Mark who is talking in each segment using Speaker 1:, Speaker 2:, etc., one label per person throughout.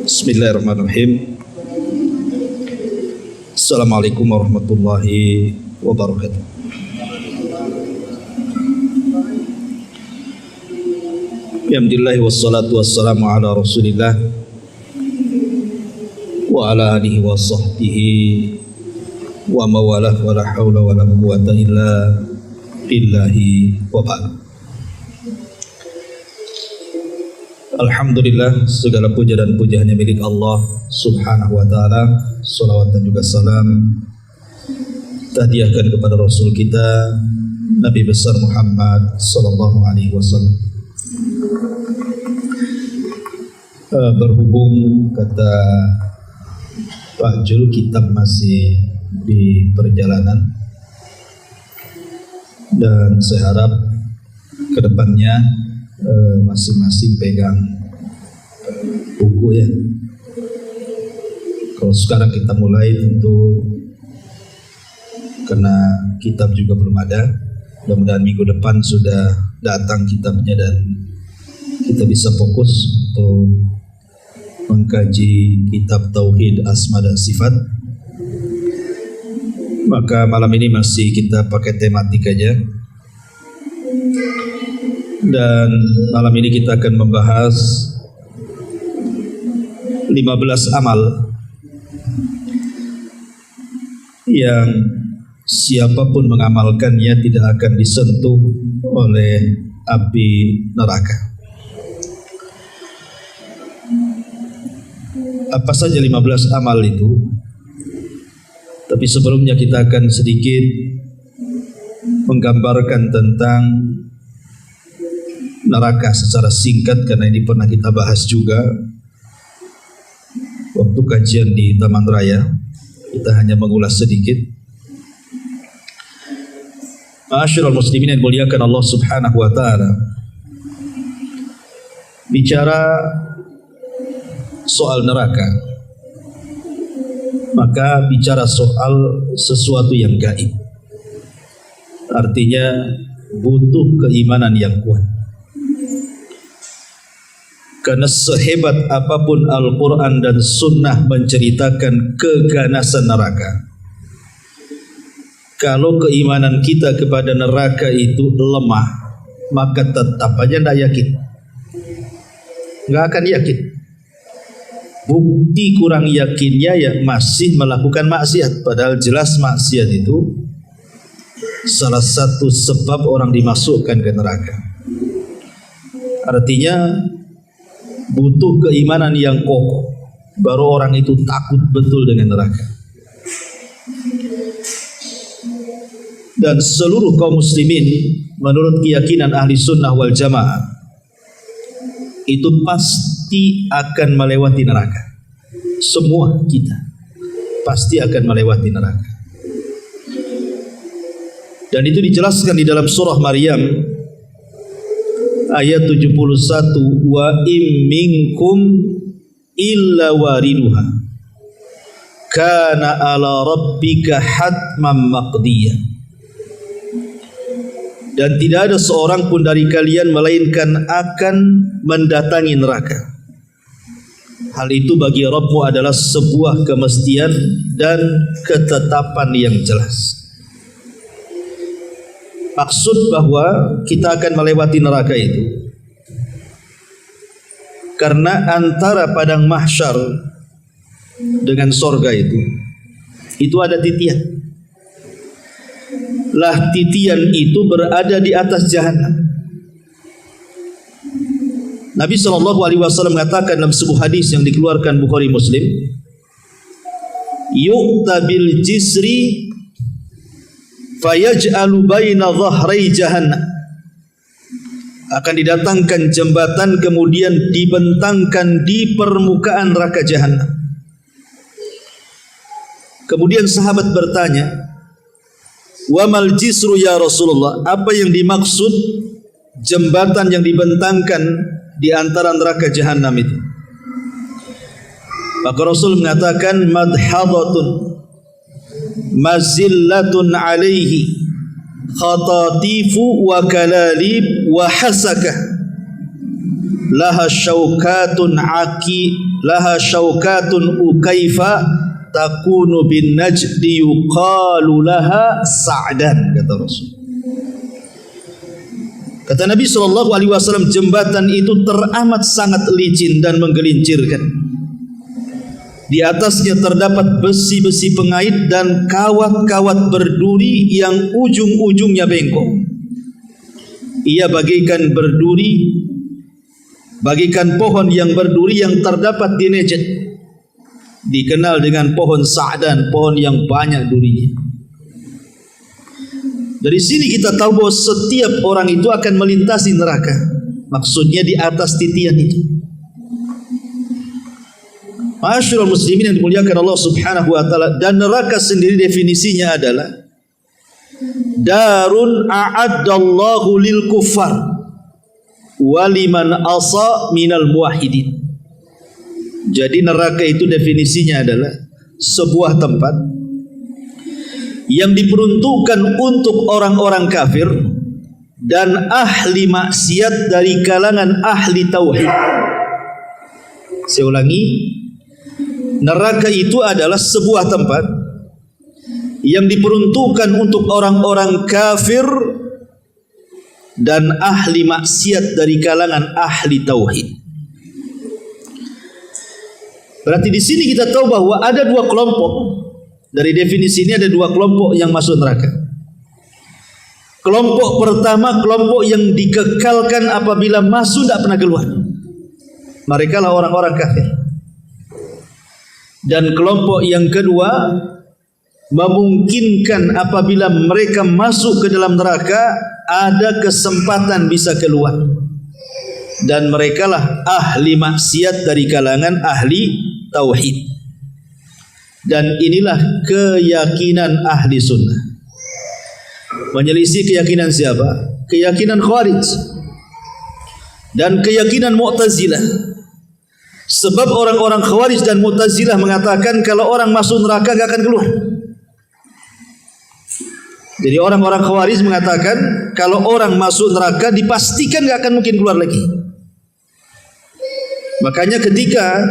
Speaker 1: Bismillahirrahmanirrahim. Assalamualaikum warahmatullahi wabarakatuh. Alhamdulillah wassalatu wassalamu ala Rasulillah wa ala alihi wa sahbihi wa mawalah wa la hawla wa la quwwata illa billahi wa ba'd. Alhamdulillah, segala puja dan puja hanya milik Allah subhanahu wa ta'ala. Salawat dan juga salam tahdiahkan kepada Rasul kita Nabi besar Muhammad sallallahu alaihi wasallam. Berhubung kata Pak Jul, kitab masih di perjalanan dan saya harap kedepannya masing-masing pegang buku ya. Kalau sekarang kita mulai tentu karena kitab juga belum ada, mudah-mudahan minggu depan sudah datang kitabnya dan kita bisa fokus untuk mengkaji kitab Tauhid Asma dan Sifat. Maka malam ini masih kita pakai tematik aja. Dan malam ini kita akan membahas 15 amal yang siapapun mengamalkannya tidak akan disentuh oleh api neraka. Apa saja 15 amal itu? Tapi sebelumnya kita akan sedikit menggambarkan tentang neraka secara singkat, karena ini pernah kita bahas juga waktu kajian di Taman Raya. Kita hanya mengulas sedikit. Ma'asyiral muslimin yang muliakan Allah subhanahu wa ta'ala, bicara soal neraka, maka bicara soal sesuatu yang gaib. Artinya butuh keimanan yang kuat. Karena sehebat apapun Al-Quran dan Sunnah menceritakan keganasan neraka, kalau keimanan kita kepada neraka itu lemah, maka tetap aja tidak yakin, nggak akan yakin. Bukti kurang yakinnya ya masih melakukan maksiat, padahal jelas maksiat itu salah satu sebab orang dimasukkan ke neraka. Artinya butuh keimanan yang kokoh, baru orang itu takut betul dengan neraka. Dan seluruh kaum muslimin menurut keyakinan ahli sunnah wal jamaah itu pasti akan melewati neraka. Semua kita pasti akan melewati neraka. Dan itu dijelaskan di dalam surah Maryam ayat 71, wa im minkum illa wariduha kana ala rabbika hatman maqdiyah. Dan tidak ada seorang pun dari kalian melainkan akan mendatangi neraka. Hal itu bagi Rabbmu adalah sebuah kemestian dan ketetapan yang jelas. Maksud bahwa kita akan melewati neraka itu karena antara padang mahsyar dengan sorga itu ada titian. Lah titian itu berada di atas jahanam. Nabi SAW mengatakan dalam sebuah hadis yang dikeluarkan Bukhari Muslim, yu'ta bil jisri fayaj'alu baina dhahrai jahannam, akan didatangkan jembatan kemudian dibentangkan di permukaan neraka jahanam. Kemudian sahabat bertanya, wa mal jisru ya Rasulullah, apa yang dimaksud jembatan yang dibentangkan di antara neraka jahanam itu? Maka Rasul mengatakan, madhadatun mazillatun alaihi khatatifu wa kalalib wa hasakah laha syaukatun laha syaukatun ukaifa takunu bin najdi yuqalu laha sa'dan, kata Rasul. Kata Nabi SAW, jembatan itu teramat sangat licin dan menggelincirkan. Di atasnya terdapat besi-besi pengait dan kawat-kawat berduri yang ujung-ujungnya bengkok. Ia bagaikan berduri, bagaikan pohon yang berduri yang terdapat di Najd, dikenal dengan pohon Sa'dan, pohon yang banyak durinya. Dari sini kita tahu bahwa setiap orang itu akan melintasi neraka. Maksudnya di atas titian itu. Ma'asyiral muslimin yang dimuliakan Allah Subhanahu wa taala, dan neraka sendiri definisinya adalah darun a'addallahu lil kuffar waliman asa minal muwahhidin. Jadi neraka itu definisinya adalah sebuah tempat yang diperuntukkan untuk orang-orang kafir dan ahli maksiat dari kalangan ahli tauhid. Saya ulangi, neraka itu adalah sebuah tempat yang diperuntukkan untuk orang-orang kafir dan ahli maksiat dari kalangan ahli tauhid. Berarti di sini kita tahu bahwa ada dua kelompok. Dari definisi ini ada dua kelompok yang masuk neraka. Kelompok pertama, kelompok yang dikekalkan apabila masuk tidak pernah keluar. Mereka lah orang-orang kafir. Dan kelompok yang kedua, memungkinkan apabila mereka masuk ke dalam neraka ada kesempatan bisa keluar. Dan mereka lah ahli maksiat dari kalangan ahli tauhid. Dan inilah keyakinan ahli sunnah. Menyelisih keyakinan siapa? Keyakinan Khawarij dan keyakinan Mu'tazilah. Sebab orang-orang Khawarij dan Mu'tazilah mengatakan kalau orang masuk neraka tidak akan keluar. Jadi orang-orang Khawarij mengatakan kalau orang masuk neraka dipastikan tidak akan mungkin keluar lagi. Makanya ketika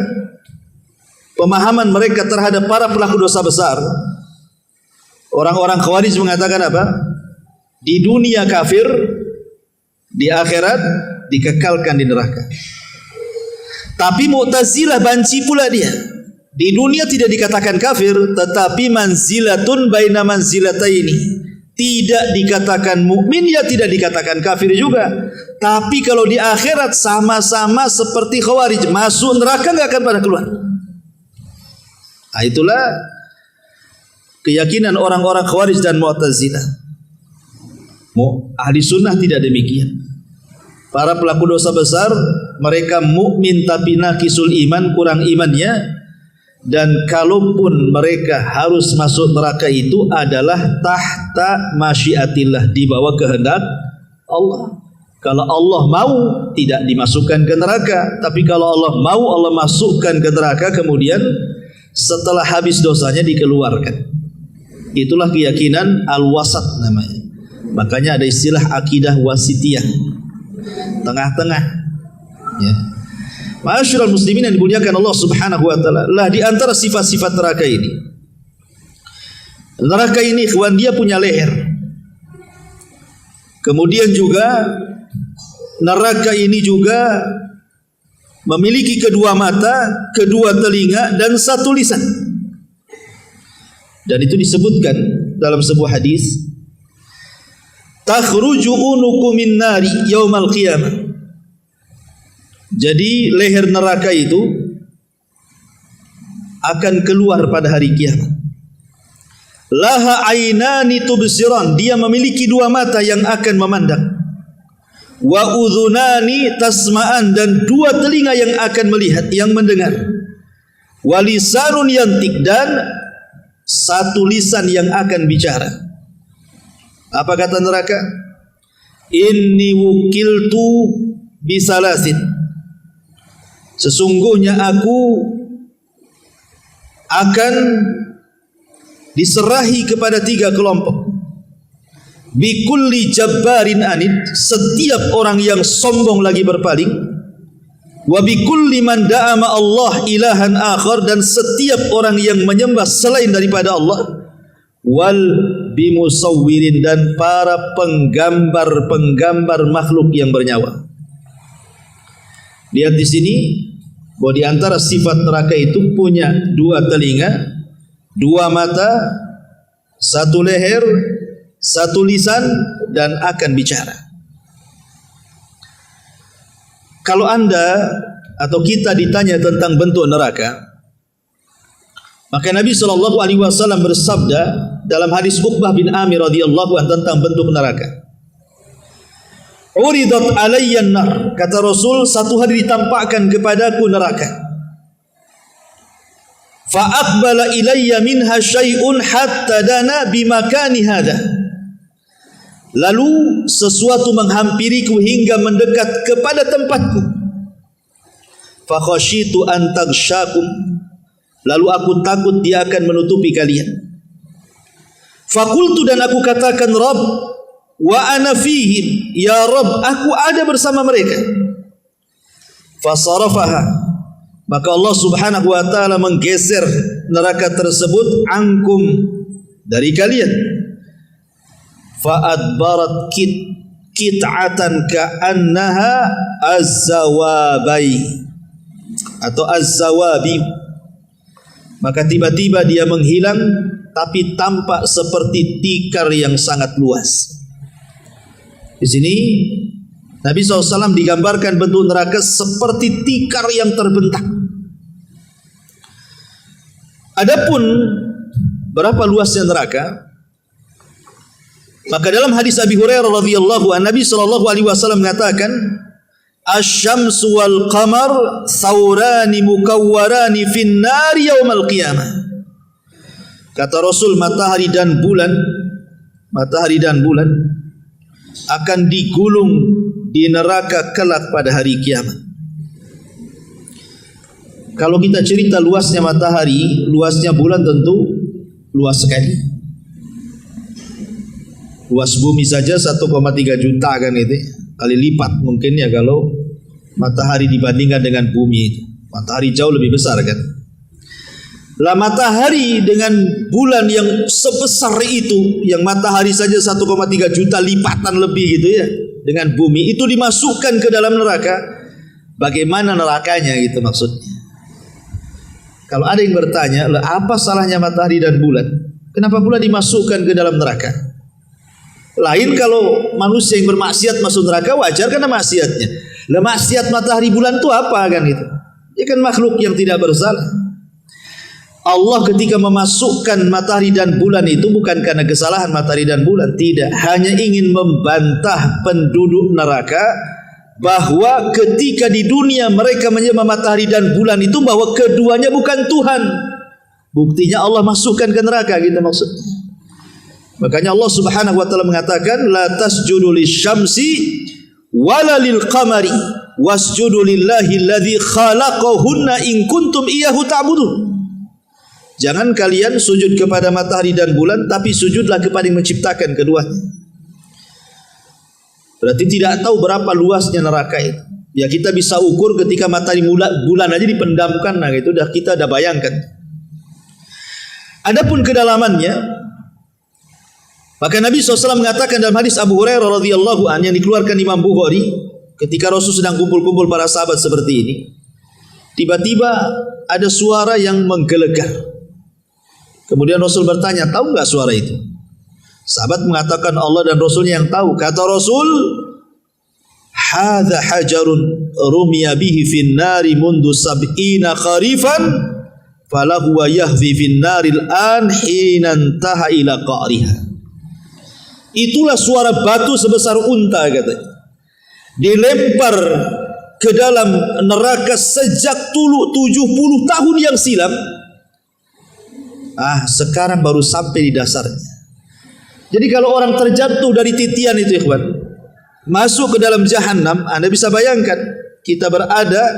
Speaker 1: pemahaman mereka terhadap para pelaku dosa besar, orang-orang Khawarij mengatakan apa? Di dunia kafir, di akhirat dikekalkan di neraka. Tapi Mu'tazilah banci pula dia. Di dunia tidak dikatakan kafir, tetapi manzilatun baina manzilataini. Tidak dikatakan mukmin, ya tidak dikatakan kafir juga. Tapi kalau di akhirat sama-sama seperti Khawarij, masuk neraka enggak akan pada keluar. Nah, itulah keyakinan orang-orang Khawarij dan Mu'tazilah. Ahli sunnah tidak demikian. Para pelaku dosa besar, mereka mukmin tapi naqisul iman, kurang imannya. Dan kalaupun mereka harus masuk neraka itu adalah tahta masyiatillah, di bawah kehendak Allah. Kalau Allah mau tidak dimasukkan ke neraka, tapi kalau Allah mau Allah masukkan ke neraka, kemudian setelah habis dosanya dikeluarkan. Itulah keyakinan al-wasat namanya. Makanya ada istilah akidah wasitiyah, tengah-tengah, ya. Ma'asyiral muslimin yang dimuliakan Allah Subhanahu wa taala, lah di antara sifat-sifat neraka ini. Neraka ini ikhwan, dia punya leher. Kemudian juga neraka ini juga memiliki kedua mata, kedua telinga dan satu lisan. Dan itu disebutkan dalam sebuah hadis, takhruju unuku min nari yaumal qiyamah. Jadi leher neraka itu akan keluar pada hari kiamat. Laha ainani tubsiran, dia memiliki dua mata yang akan memandang. Wa udhunani tasma'an, dan dua telinga yang akan melihat, yang mendengar. Wa lisanun yantik, dan satu lisan yang akan bicara. Apa kata neraka? Inni wukiltu bisalasin, sesungguhnya aku akan diserahi kepada tiga kelompok. Bikulli jabbarin anid, setiap orang yang sombong lagi berpaling. Wa bikulli man da'a ma Allah ilahan akhar, dan setiap orang yang menyembah selain daripada Allah, wal bimusawwirin, dan para penggambar-penggambar makhluk yang bernyawa. Lihat di sini bahwa di antara sifat neraka itu punya dua telinga, dua mata, satu leher, satu lisan, dan akan bicara. Kalau Anda atau kita ditanya tentang bentuk neraka, maka Nabi SAW bersabda dalam hadis Uqbah bin Amir radhiyallahu anhu tentang bentuk neraka. Uridat alayyan nar, kata Rasul, satu hari ditampakkan kepadaku neraka. Fa aqbala ilayya minha syai'un hatta dana bimakani hadha. Lalu sesuatu menghampiriku hingga mendekat kepada tempatku. Fa khasyitu an taghsyakum, lalu aku takut dia akan menutupi kalian. Fa qultu, dan aku katakan, Rabb, wa ana fihim, ya Rabb, aku ada bersama mereka. Fa sarafaha, maka Allah Subhanahu wa taala menggeser neraka tersebut ankum, dari kalian. Fa'adbarat kit'atan ka'annaha az-zawabai atau az-zawabi, maka tiba-tiba dia menghilang tapi tampak seperti tikar yang sangat luas. Di sini Nabi SAW digambarkan bentuk neraka seperti tikar yang terbentak. Adapun berapa luasnya neraka, maka dalam hadis Abi Hurairah radhiyallahu anhu, Nabi sallallahu alaihi wasallam mengatakan, asy-syamsu wal qamar thawrani mukawwarani fin nar yaumal qiyamah. Kata Rasul, matahari dan bulan akan digulung di neraka kelak pada hari kiamat. Kalau kita cerita luasnya matahari, luasnya bulan tentu luas sekali. Luas bumi saja 1,3 juta kan itu, kali lipat mungkin ya kalau matahari dibandingkan dengan bumi itu. Matahari jauh lebih besar kan. Lah matahari dengan bulan yang sebesar itu, yang matahari saja 1,3 juta lipatan lebih gitu ya, dengan bumi itu dimasukkan ke dalam neraka. Bagaimana nerakanya gitu maksudnya. Kalau ada yang bertanya, lah apa salahnya matahari dan bulan? Kenapa pula dimasukkan ke dalam neraka? Lain kalau manusia yang bermaksiat masuk neraka, wajar karena maksiatnya. Lah maksiat matahari bulan itu apa kan itu? Dia kan makhluk yang tidak bersalah. Allah ketika memasukkan matahari dan bulan itu bukan karena kesalahan matahari dan bulan, tidak, hanya ingin membantah penduduk neraka bahwa ketika di dunia mereka menyembah matahari dan bulan itu, bahwa keduanya bukan Tuhan. Buktinya Allah masukkan ke neraka gitu maksudnya. Makanya Allah Subhanahu wa taala mengatakan, la tasjudu lisyamsi wala lil qamari wasjudu lillahi alladzi khalaqahunna in kuntum iyyahu ta'budun. Jangan kalian sujud kepada matahari dan bulan, tapi sujudlah kepada yang menciptakan keduanya. Berarti tidak tahu berapa luasnya neraka itu. Ya kita bisa ukur ketika matahari bulan aja dipendamkan, nah itu dah kita dah bayangkan. Adapun kedalamannya, maka Nabi SAW mengatakan dalam hadis Abu Hurairah radhiyallahu anhu yang dikeluarkan Imam Bukhari, ketika Rasul sedang kumpul-kumpul para sahabat seperti ini, tiba-tiba ada suara yang menggelegar. Kemudian Rasul bertanya, tahu enggak suara itu? Sahabat mengatakan, Allah dan Rasulnya yang tahu. Kata Rasul, hadza hajarun rumiya bihi fin nari mundu sab'ina kharifan falahu wa yahzi fin naril an hina intaha ila qa'riha. Itulah suara batu sebesar unta, katanya, dilempar ke dalam neraka sejak dulu 70 tahun yang silam. Sekarang baru sampai di dasarnya. Jadi kalau orang terjatuh dari titian itu, ikhwan, masuk ke dalam jahanam, Anda bisa bayangkan kita berada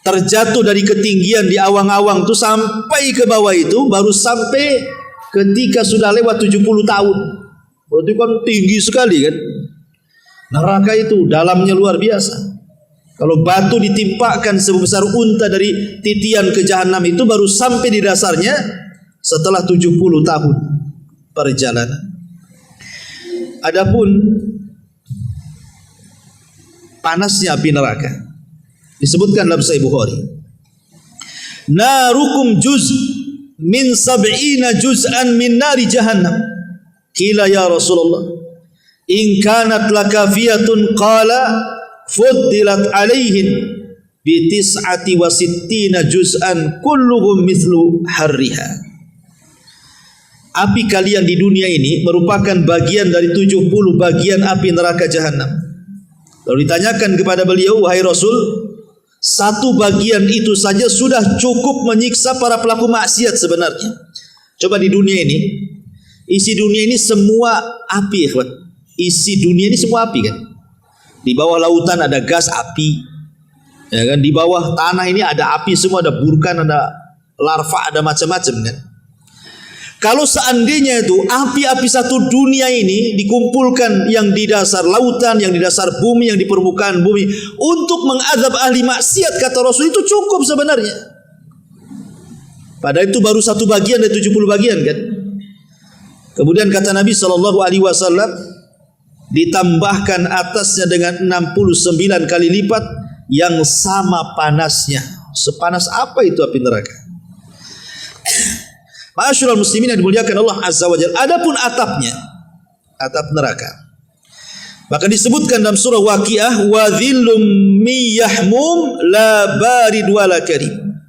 Speaker 1: terjatuh dari ketinggian di awang-awang itu sampai ke bawah itu, baru sampai ketika sudah lewat 70 tahun. Berarti kan tinggi sekali kan. Neraka itu dalamnya luar biasa. Kalau batu ditimpakan sebesar unta dari titian ke jahanam itu baru sampai di dasarnya setelah 70 tahun perjalanan. Adapun panasnya api neraka disebutkan dalam Sahih Bukhari, narukum juz min sab'ina juz'an min nari jahannam. Qila ya Rasulullah, in kanat lakafiyatun, qala fuddilat alaihin bi tis'ati wa sittina juz'an kulluhum mithlu harriha. Api kalian di dunia ini merupakan bagian dari 70 bagian api neraka jahanam. Lalu ditanyakan kepada beliau, wahai Rasul, satu bagian itu saja sudah cukup menyiksa para pelaku maksiat sebenarnya. Coba di dunia ini, isi dunia ini semua api, ikhwan. Isi dunia ini semua api kan. Di bawah lautan ada gas api, ya kan? Di bawah tanah ini ada api semua, ada vulkan, ada larva, ada macam-macam kan. Kalau seandainya itu api-api satu dunia ini dikumpulkan, yang di dasar lautan, yang di dasar bumi, yang di permukaan bumi, untuk mengadab ahli maksiat, kata Rasul, itu cukup sebenarnya. Padahal itu baru satu bagian dari 70 bagian kan. Kemudian kata Nabi SAW, ditambahkan atasnya dengan 69 kali lipat yang sama panasnya. Sepanas apa itu api neraka? Ma'asyiral muslimin yang dimuliakan Allah Azza wa Jalla. Adapun atapnya, atap neraka, maka disebutkan dalam surah Waqiah, wa dhillum miyahmum la barid wala karim.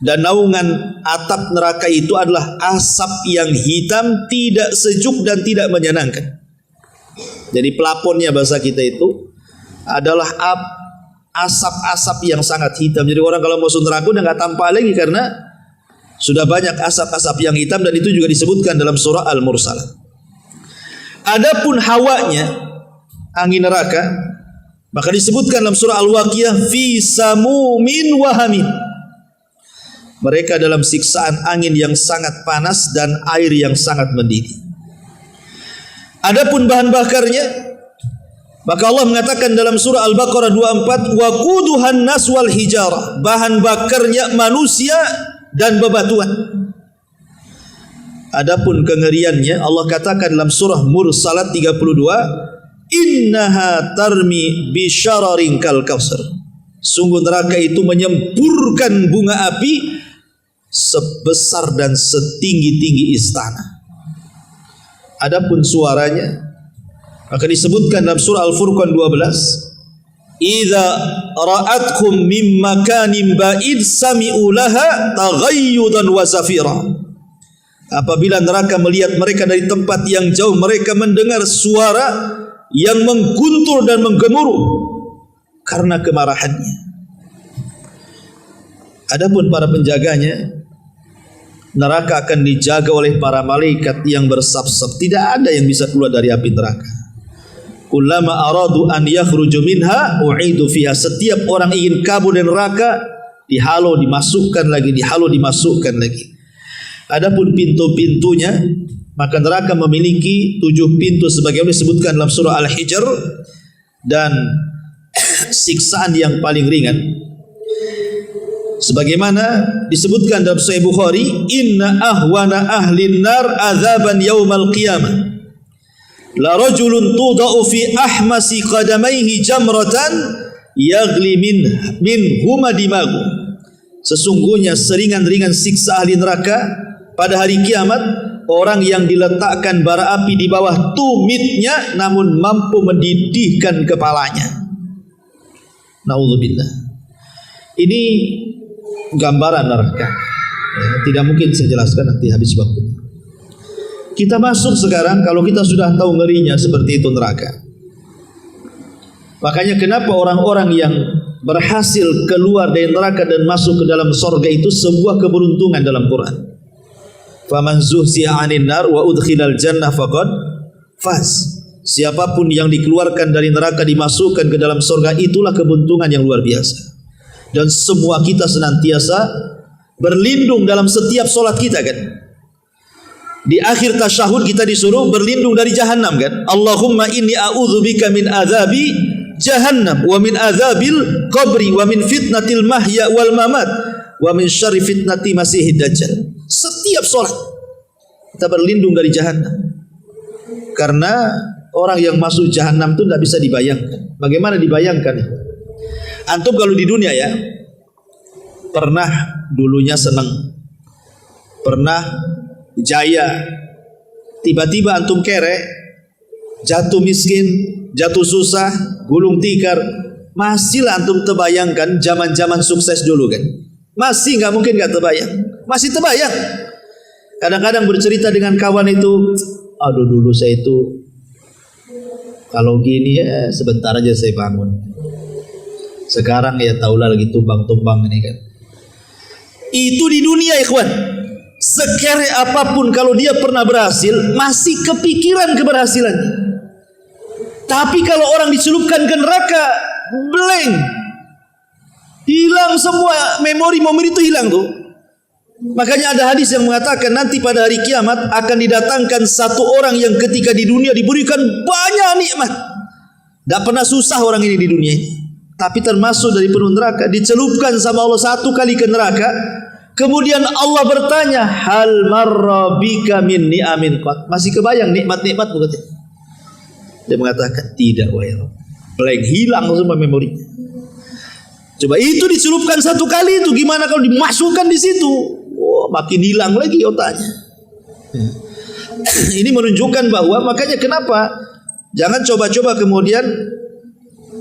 Speaker 1: Dan naungan atap neraka itu adalah asap yang hitam, tidak sejuk dan tidak menyenangkan. Jadi pelaponnya bahasa kita itu adalah asap-asap yang sangat hitam. Jadi orang kalau masuk neraka udah nggak tampak lagi karena sudah banyak asap-asap yang hitam, dan itu juga disebutkan dalam surah Al-Mursalat. Adapun hawanya, angin neraka, maka disebutkan dalam surah Al-Waqiah, fi samumin wa hamim. Mereka dalam siksaan angin yang sangat panas dan air yang sangat mendidih. Adapun bahan bakarnya, maka Allah mengatakan dalam surah Al-Baqarah 24, wa quduhan nas wal hijarah. Bahan bakarnya manusia dan bebatuan. Adapun kengeriannya, Allah katakan dalam surah Mursalat 32, innaha tarmi bi syararin kal kautsar. Sungguh neraka itu menyemburkan bunga api sebesar dan setinggi-tinggi istana. Adapun suaranya, maka disebutkan dalam surah Al-Furqan 12, idza ra'atkum mim makanin ba'id sami'u laha taghayyudan wa zafira. Apabila neraka melihat mereka dari tempat yang jauh, mereka mendengar suara yang mengguntur dan menggemuruh karena kemarahannya. Adapun para penjaganya, neraka akan dijaga oleh para malaikat yang bersab-sab. Tidak ada yang bisa keluar dari api neraka. Kullama aradu an yakhruju minha u'idu fiha. Setiap orang ingin kabur dari neraka, dihalau dimasukkan lagi, dihalau dimasukkan lagi. Adapun pintu-pintunya, maka neraka memiliki 7 pintu sebagaimana disebutkan dalam surah Al-Hijr, dan siksaan yang paling ringan sebagaimana disebutkan dalam Sahih Bukhari, inna ahwana ahlin nar azaban yaumal qiyamah la rajulun tudau fi ahmasi qadamaihi jamratan yagli min huma dimagu. Sesungguhnya seringan-ringan siksa ahli neraka pada hari kiamat, orang yang diletakkan bara api di bawah tumitnya namun mampu mendidihkan kepalanya. Naudzubillah. Ini gambaran neraka. Tidak mungkin saya jelaskan, nanti habis waktu. Kita masuk sekarang, kalau kita sudah tahu ngerinya seperti itu neraka. Makanya kenapa orang-orang yang berhasil keluar dari neraka dan masuk ke dalam surga itu sebuah keberuntungan dalam Quran. Faman zuhziya 'anil nar wa udkhilal jannah faqad faz. Siapapun yang dikeluarkan dari neraka dimasukkan ke dalam surga, itulah keberuntungan yang luar biasa. Dan semua kita senantiasa berlindung dalam setiap solat kita kan. Di akhir tasyahud kita disuruh berlindung dari jahanam kan. Allahumma inni a'udzubika min adzabi jahannam wa min adzabil qabri wa min fitnatil mahya wal mamat wa min syarri fitnati masihid dajjal. Setiap salat kita berlindung dari jahannam. Karena orang yang masuk jahannam itu tidak bisa dibayangkan. Bagaimana dibayangkan? Antum kalau di dunia ya, pernah dulunya senang, pernah jaya, tiba-tiba antum kere, jatuh miskin, jatuh susah, gulung tikar, masihlah antum terbayangkan zaman-zaman sukses dulu kan? Masih nggak mungkin nggak terbayang, masih terbayang. Kadang-kadang bercerita dengan kawan itu, aduh dulu saya itu kalau gini ya sebentar aja saya bangun. Sekarang ya taulah lagi tumbang-tumbang ini kan. Itu di dunia ikhwan. Sekere apapun kalau dia pernah berhasil, masih kepikiran keberhasilannya. Tapi kalau orang dicelupkan ke neraka, blank. Hilang semua memori itu hilang tuh. Makanya ada hadis yang mengatakan nanti pada hari kiamat akan didatangkan satu orang yang ketika di dunia diberikan banyak nikmat. Tak pernah susah orang ini di dunia ini. Tapi termasuk dari penuh neraka, dicelupkan sama Allah satu kali ke neraka. Kemudian Allah bertanya, hal marra bika min ni'amin qat. Masih kebayang nikmat-nikmat bukan? Dia mengatakan tidak, wahai Rabb. Blank, hilang semua memorinya. Coba itu dicelupkan satu kali itu, gimana kalau dimasukkan di situ? Oh, makin hilang lagi otaknya. Ini menunjukkan bahwa makanya kenapa jangan coba-coba kemudian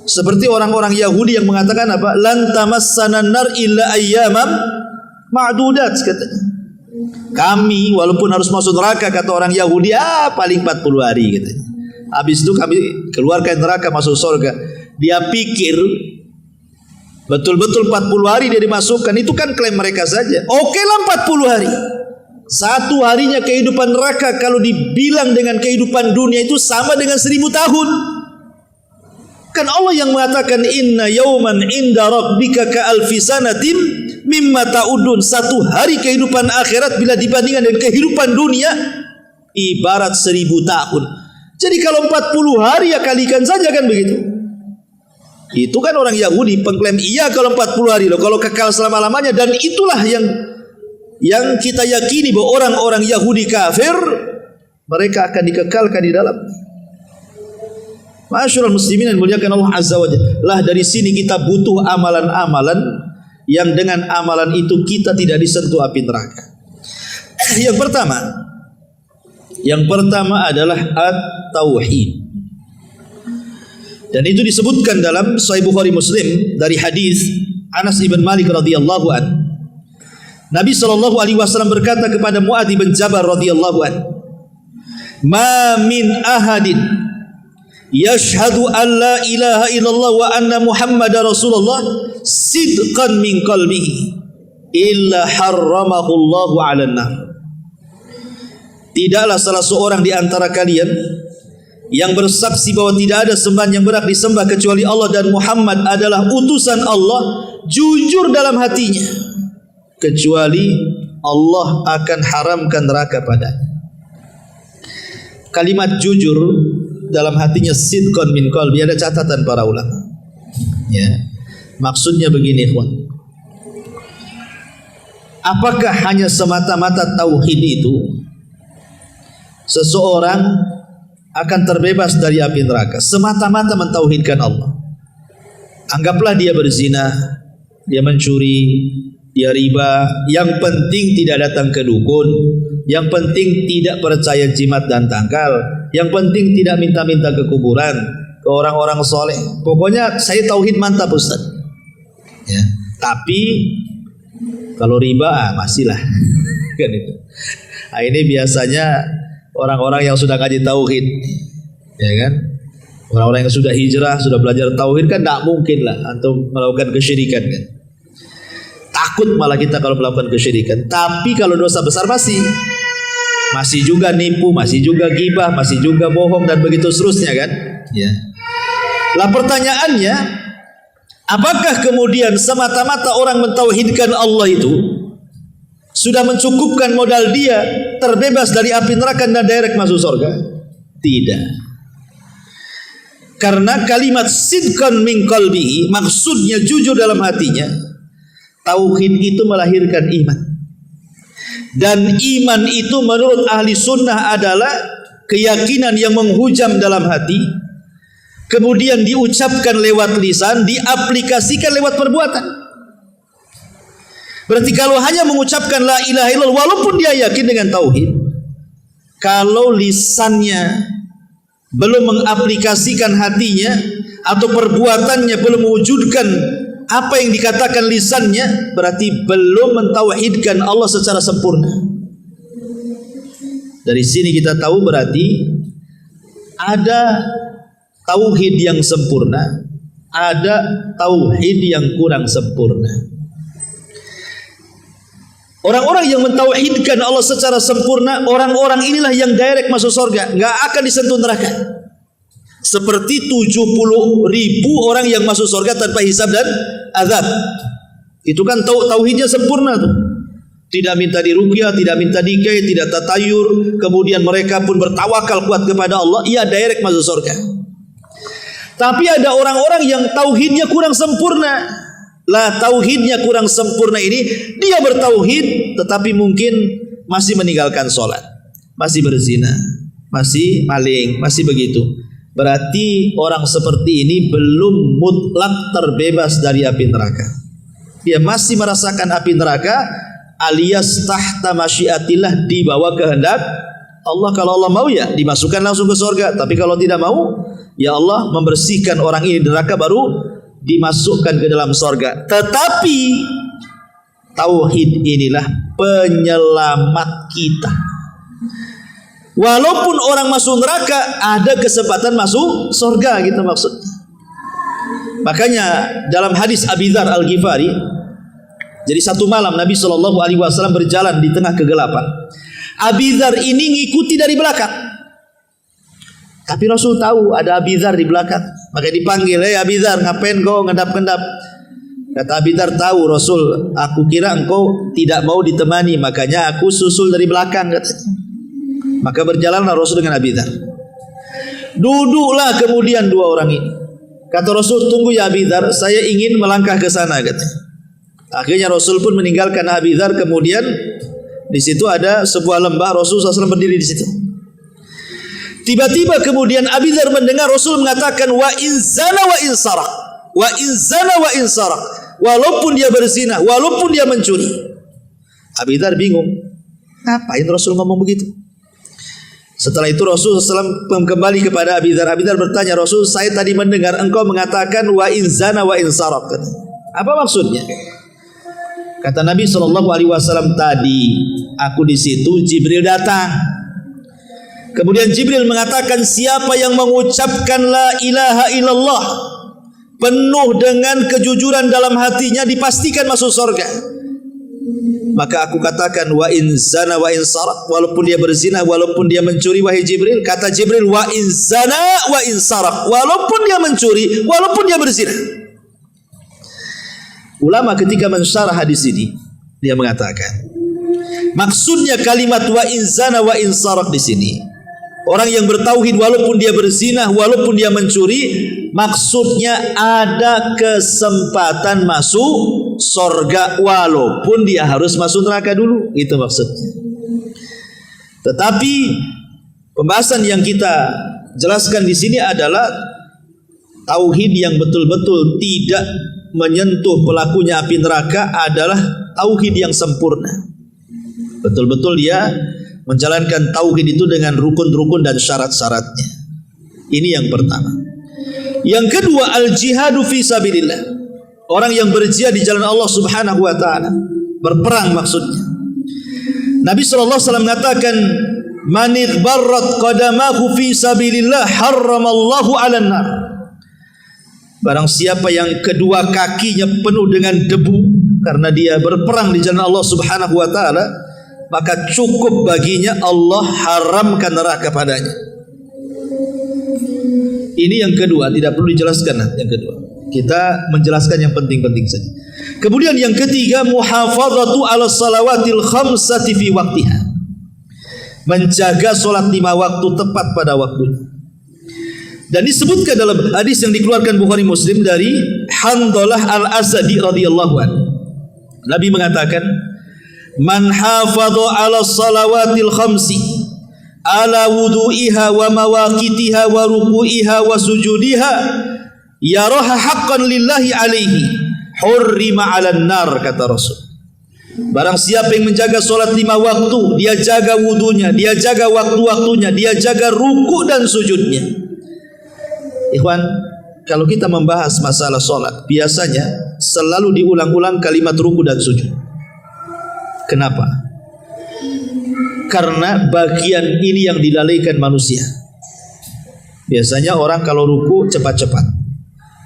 Speaker 1: seperti orang-orang Yahudi yang mengatakan apa? Lan tamassana nar illa ayyamam ma'dudat katanya. Kami walaupun harus masuk neraka kata orang Yahudi, paling 40 hari katanya. Habis itu kami keluarkan neraka masuk surga. Dia pikir betul-betul 40 hari dia dimasukkan. Itu kan klaim mereka saja. Oke lah 40 hari. Satu harinya kehidupan neraka kalau dibilang dengan kehidupan dunia itu sama dengan 1000 tahun. Kan Allah yang mengatakan inna yauman inda rabbika ka alfi sanatin mimma ta'udun. Satu hari kehidupan akhirat bila dibandingkan dengan kehidupan dunia ibarat 1000 tahun. Jadi kalau 40 hari ya kalikan saja kan begitu. Itu kan orang Yahudi pengklaim iya kalau 40 hari loh, kalau kekal selama-lamanya. Dan itulah yang kita yakini bahwa orang-orang Yahudi kafir mereka akan dikekalkan di dalam. Ma'asyiral muslimin yang dimuliakan Allah Azza wa Jalla. Lah dari sini kita butuh amalan-amalan yang dengan amalan itu kita tidak disentuh api neraka. Yang pertama adalah at-tauhid. Dan itu disebutkan dalam Sahih Bukhari Muslim dari hadis Anas ibn Malik radhiyallahu an. Nabi sallallahu alaihi wasallam berkata kepada Muadz bin Jabal radhiyallahu an, "Ma min ahadin yashhadu an la ilaha illallah wa anna Muhammadar Rasulullah sidqan min qalbihi illa harramahu Allahu 'alan nar." Tidaklah salah seorang di antara kalian yang bersaksi bahwa tidak ada sembahan yang berhak disembah kecuali Allah dan Muhammad adalah utusan Allah jujur dalam hatinya, kecuali Allah akan haramkan neraka padanya. Kalimat jujur dalam hatinya sidqan min qalbi, ada catatan para ulama. Ya. Maksudnya begini, ikhwan. Apakah hanya semata-mata tauhid itu seseorang akan terbebas dari api neraka? Semata-mata mentauhidkan Allah. Anggaplah dia berzina, dia mencuri, dia riba, yang penting tidak datang ke dukun, yang penting tidak percaya jimat dan tangkal, yang penting tidak minta-minta ke kuburan, ke orang-orang soleh. Pokoknya saya tauhid mantap Ustaz. Ya. Tapi kalau riba masihlah kan itu. Nah, ini biasanya orang-orang yang sudah ngaji tauhid, ya kan? Orang-orang yang sudah hijrah, sudah belajar tauhid kan tidak mungkin lah antum melakukan kesyirikan kan. Takut malah kita kalau melakukan kesyirikan. Tapi kalau dosa besar masih juga nipu, masih juga gibah, masih juga bohong dan begitu seterusnya kan? Ya. Lah pertanyaannya, apakah kemudian semata-mata orang mentauhidkan Allah itu sudah mencukupkan modal dia terbebas dari api neraka dan direct masuk surga? Tidak. Karena kalimat sidqan min qalbihi maksudnya jujur dalam hatinya. Tauhid itu melahirkan iman. Dan iman itu menurut ahli sunnah adalah keyakinan yang menghujam dalam hati, kemudian diucapkan lewat lisan, diaplikasikan lewat perbuatan. Berarti kalau hanya mengucapkan la ilaha illallah walaupun dia yakin dengan tauhid, kalau lisannya belum mengaplikasikan hatinya atau perbuatannya belum mewujudkan apa yang dikatakan lisannya, berarti belum mentauhidkan Allah secara sempurna. Dari sini kita tahu berarti ada tauhid yang sempurna, ada tauhid yang kurang sempurna. Orang-orang yang mentauhidkan Allah secara sempurna, orang-orang inilah yang direct masuk surga, nggak akan disentuh neraka. Seperti 70.000 orang yang masuk surga tanpa hisab dan azab. Itu kan tauhidnya sempurna tuh. Tidak minta diruqyah, tidak minta dikai, tidak tatayur, kemudian mereka pun bertawakal kuat kepada Allah, ia direct masuk surga. Tapi ada orang-orang yang tauhidnya kurang sempurna. Lah tauhidnya kurang sempurna ini, dia bertauhid tetapi mungkin masih meninggalkan sholat, masih berzina, masih maling, masih begitu. Berarti orang seperti ini belum mutlak terbebas dari api neraka. Dia masih merasakan api neraka, alias tahta masyiatillah, di bawah kehendak Allah. Kalau Allah mau ya dimasukkan langsung ke surga, tapi kalau tidak mau ya Allah membersihkan orang ini dari neraka baru dimasukkan ke dalam surga. Tetapi tauhid inilah penyelamat kita. Walaupun orang masuk neraka, ada kesempatan masuk surga, gitu maksudnya. Makanya dalam hadis Abi Dzar Al-Ghifari, jadi satu malam Nabi SAW berjalan di tengah kegelapan. Abi Dzar ini ngikuti dari belakang, tapi Rasul tahu ada Abi Dzar di belakang, maka dipanggil, Abi Dzar, ngapain kau ngendap-ngendap? Kata Abi Dzar, tahu Rasul, aku kira engkau tidak mau ditemani, makanya aku susul dari belakang, katanya. Maka berjalanlah Rasul dengan Abi Dzar. Duduklah kemudian dua orang ini. Kata Rasul, tunggu ya Abi Dzar, saya ingin melangkah ke sana, katanya. Akhirnya Rasul pun meninggalkan Abi Dzar. Kemudian di situ ada sebuah lembah, Rasul SAW berdiri di situ. Tiba-tiba kemudian Abi Dzar mendengar Rasul mengatakan, wa in zana wa in sarak, wa in zana wa in sarak, walaupun dia berzina, walaupun dia mencuri. Abi Dzar bingung, ngapain Rasul ngomong begitu? Setelah itu Rasul SAW kembali kepada Abi Dzar. Abi Dzar bertanya, Rasul, saya tadi mendengar engkau mengatakan wa in zana wa in sarak. Apa maksudnya? Kata Nabi SAW, tadi aku di situ, Jibril datang. Kemudian Jibril mengatakan, siapa yang mengucapkan la ilaha illallah penuh dengan kejujuran dalam hatinya, dipastikan masuk surga. Maka aku katakan, wa in zana wa in sarak, walaupun dia berzina, walaupun dia mencuri, wahai Jibril. Kata Jibril, wa in zana wa in sarak, walaupun dia mencuri, walaupun dia berzina. Ulama ketika mensyarah hadis ini, dia mengatakan, maksudnya kalimat wa in zana wa in sarak di sini, orang yang bertauhid walaupun dia berzina, walaupun dia mencuri, maksudnya ada kesempatan masuk surga walaupun dia harus masuk neraka dulu, itu maksudnya. Tetapi pembahasan yang kita jelaskan di sini adalah tauhid yang betul-betul tidak menyentuh pelakunya api neraka adalah tauhid yang sempurna. Betul-betul dia menjalankan tauhid itu dengan rukun-rukun dan syarat-syaratnya. Ini yang pertama. Yang kedua, al-jihadu fi sabilillah. Orang yang berjihad di jalan Allah Subhanahu wa taala, berperang maksudnya. Nabi sallallahu alaihi wasallam mengatakan, "Man idbarrat qadamahu fi sabilillah harramallahu 'alan nar." Barang siapa yang kedua kakinya penuh dengan debu karena dia berperang di jalan Allah Subhanahu wa taala, maka cukup baginya Allah haramkan neraka padanya. Ini yang kedua, tidak perlu dijelaskan yang kedua. Kita menjelaskan yang penting-penting saja. Kemudian yang ketiga, muhafazatu ala salawatil khamsati fi waqtiha. Menjaga solat 5 waktu tepat pada waktunya. Dan disebutkan dalam hadis yang dikeluarkan Bukhari Muslim dari Handalah Al-Asadi radhiyallahu anhu. Nabi mengatakan, "Man hafadha 'ala salawatil khamsi ala wudu'iha wa mawaqitiha wa ruku'iha wa sujudiha yaraha haqqan lillahi 'alaihi hurrima 'alan nar," kata Rasul. Barang siapa yang menjaga solat 5 waktu, dia jaga wudunya, dia jaga waktu-waktunya, dia jaga ruku dan sujudnya. Ikhwan, kalau kita membahas masalah solat, biasanya selalu diulang-ulang kalimat ruku dan sujud. Kenapa? Karena bagian ini yang dilalaikan manusia. Biasanya orang kalau ruku cepat-cepat,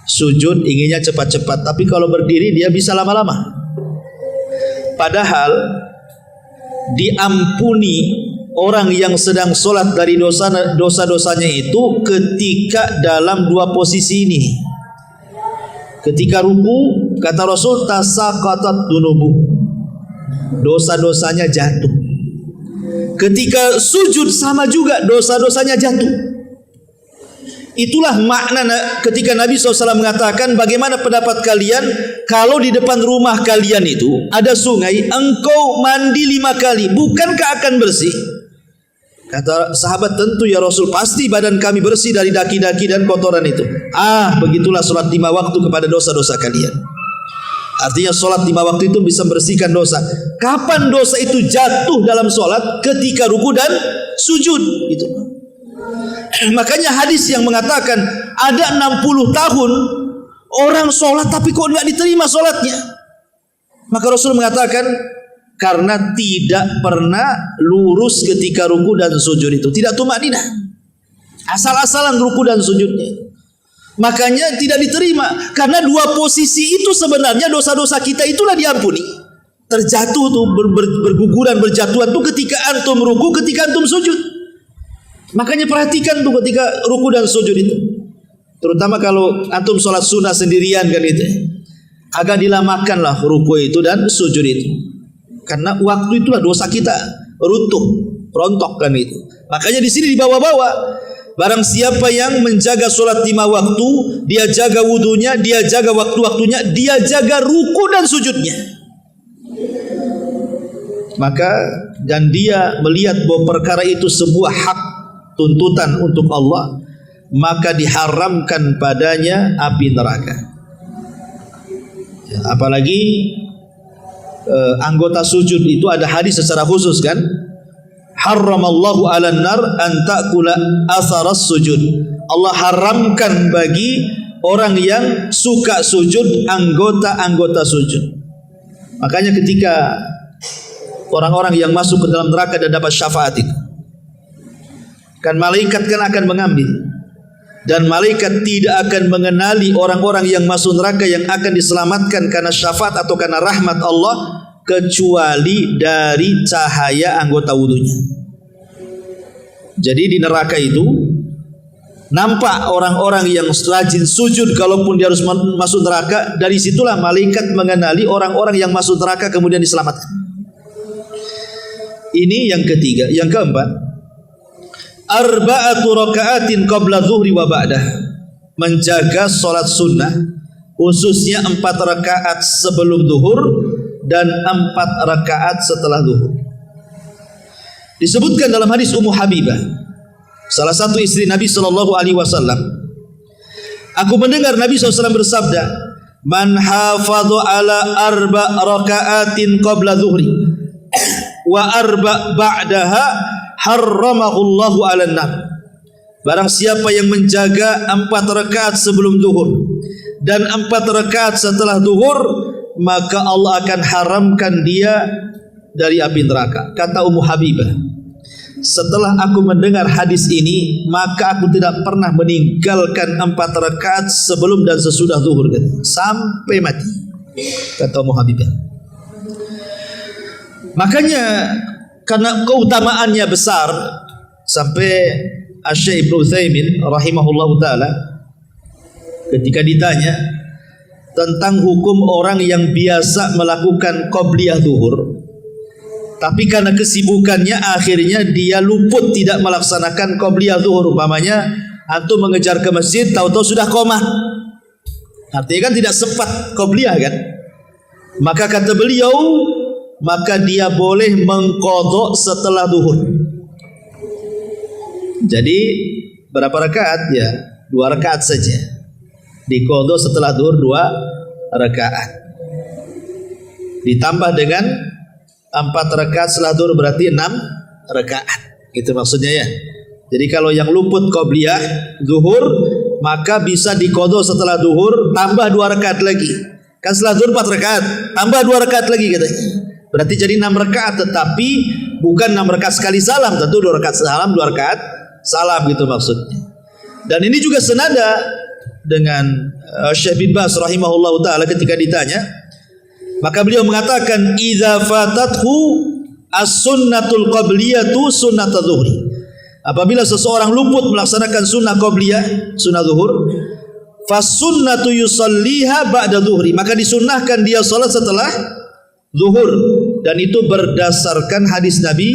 Speaker 1: sujud inginnya cepat-cepat, tapi kalau berdiri dia bisa lama-lama. Padahal diampuni orang yang sedang solat dari dosa-dosanya itu ketika dalam 2 posisi ini. Ketika ruku, kata Rasul, tasaqatat dunubuh, dosa-dosanya jatuh. Ketika sujud sama juga, dosa-dosanya jatuh. Itulah makna ketika Nabi SAW mengatakan, bagaimana pendapat kalian kalau di depan rumah kalian itu ada sungai, engkau mandi 5 kali, bukankah akan bersih? Kata sahabat, tentu ya Rasul, pasti badan kami bersih dari daki-daki dan kotoran itu. Begitulah solat 5 waktu kepada dosa-dosa kalian. Artinya solat 5 waktu itu bisa membersihkan dosa. Kapan dosa itu jatuh dalam solat? Ketika ruku dan sujud. Gitu. Makanya hadis yang mengatakan ada 60 tahun orang solat tapi kok enggak diterima solatnya. Maka Rasul mengatakan, karena tidak pernah lurus ketika ruku dan sujud itu, tidak tumakninah, asal-asalan ruku dan sujudnya. Makanya tidak diterima, karena 2 posisi itu sebenarnya dosa-dosa kita itulah diampuni. Terjatuh tuh berguguran, berjatuhan tuh ketika antum ruku, ketika antum sujud. Makanya perhatikan tuh ketika ruku dan sujud itu, terutama kalau antum sholat sunnah sendirian kan itu, agak dilamakanlah ruku itu dan sujud itu. Karena waktu itulah dosa kita runtuh, rontok kan itu. Makanya di sini dibawa-bawa, barang siapa yang menjaga solat 5 waktu, dia jaga wudunya, dia jaga waktu-waktunya, dia jaga ruku dan sujudnya. Maka dan dia melihat bahwa perkara itu sebuah hak tuntutan untuk Allah, maka diharamkan padanya api neraka. Apalagi anggota sujud itu ada hadis secara khusus kan, haramallahu 'alan nar an ta'kula atharas sujud. Allah haramkan bagi orang yang suka sujud anggota-anggota sujud. Makanya ketika orang-orang yang masuk ke dalam neraka dan dapat syafaat itu, kan malaikat kan akan mengambil, dan malaikat tidak akan mengenali orang-orang yang masuk neraka yang akan diselamatkan karena syafaat atau karena rahmat Allah, kecuali dari cahaya anggota wudunya. Jadi di neraka itu nampak orang-orang yang rajin sujud kalaupun dia harus masuk neraka. Dari situlah malaikat mengenali orang-orang yang masuk neraka kemudian diselamatkan. Ini yang ketiga. Yang keempat, arba'atu raka'atin qabla zuhri wa ba'dah, menjaga solat sunnah khususnya 4 rakaat sebelum zuhur dan 4 rakaat setelah zuhur. Disebutkan dalam hadis Ummu Habibah, salah satu istri Nabi SAW, aku mendengar Nabi SAW bersabda, man hafadhu ala 4 raka'atin qabla zuhri wa 4 ba'daha harramahullahu 'alan nar. Barang siapa yang menjaga 4 rakaat sebelum zuhur dan 4 rakaat setelah zuhur, maka Allah akan haramkan dia dari api neraka. Kata Ummu Habibah, setelah aku mendengar hadis ini, maka aku tidak pernah meninggalkan 4 rakaat sebelum dan sesudah zuhur sampai mati. Kata Ummu Habibah. Makanya karena keutamaannya besar, sampai Asy-Syaikh Ibnu Utsaimin rahimahullahu taala ketika ditanya tentang hukum orang yang biasa melakukan qobliyah zuhur, tapi karena kesibukannya akhirnya dia luput tidak melaksanakan qobliyah zuhur. Umpamanya Antum mengejar ke masjid, tahu-tahu sudah qomah. Artinya kan tidak sempat qobliyah kan? Maka kata beliau, maka dia boleh mengqadha setelah duhur. Jadi berapa rakaat? Ya, 2 rakaat saja. Diqadha setelah duhur 2 rakaat. Ditambah dengan 4 rakaat setelah duhur berarti 6 rakaat. Itu maksudnya ya. Jadi kalau yang luput qobliyah zuhur, maka bisa diqadha setelah zuhur tambah 2 rakaat lagi. Kan setelah zuhur 4 rakaat, tambah 2 rakaat lagi katanya. Berarti jadi 6 rakaat, tetapi bukan 6 rakaat sekali salam, tentu 2 rakaat salam, 2 rakaat salam gitu maksudnya. Dan ini juga senada dengan Syekh bin Baz rahimahullahu taala ketika ditanya, maka beliau mengatakan idza fatathu as-sunnatul qabliyatu sunnatadz zuhri. Apabila seseorang luput melaksanakan sunnah qabliyah, sunnah zuhur, fasunnatu yusalliha ba'da zuhri, maka disunnahkan dia salat setelah zuhur. Dan itu berdasarkan hadis Nabi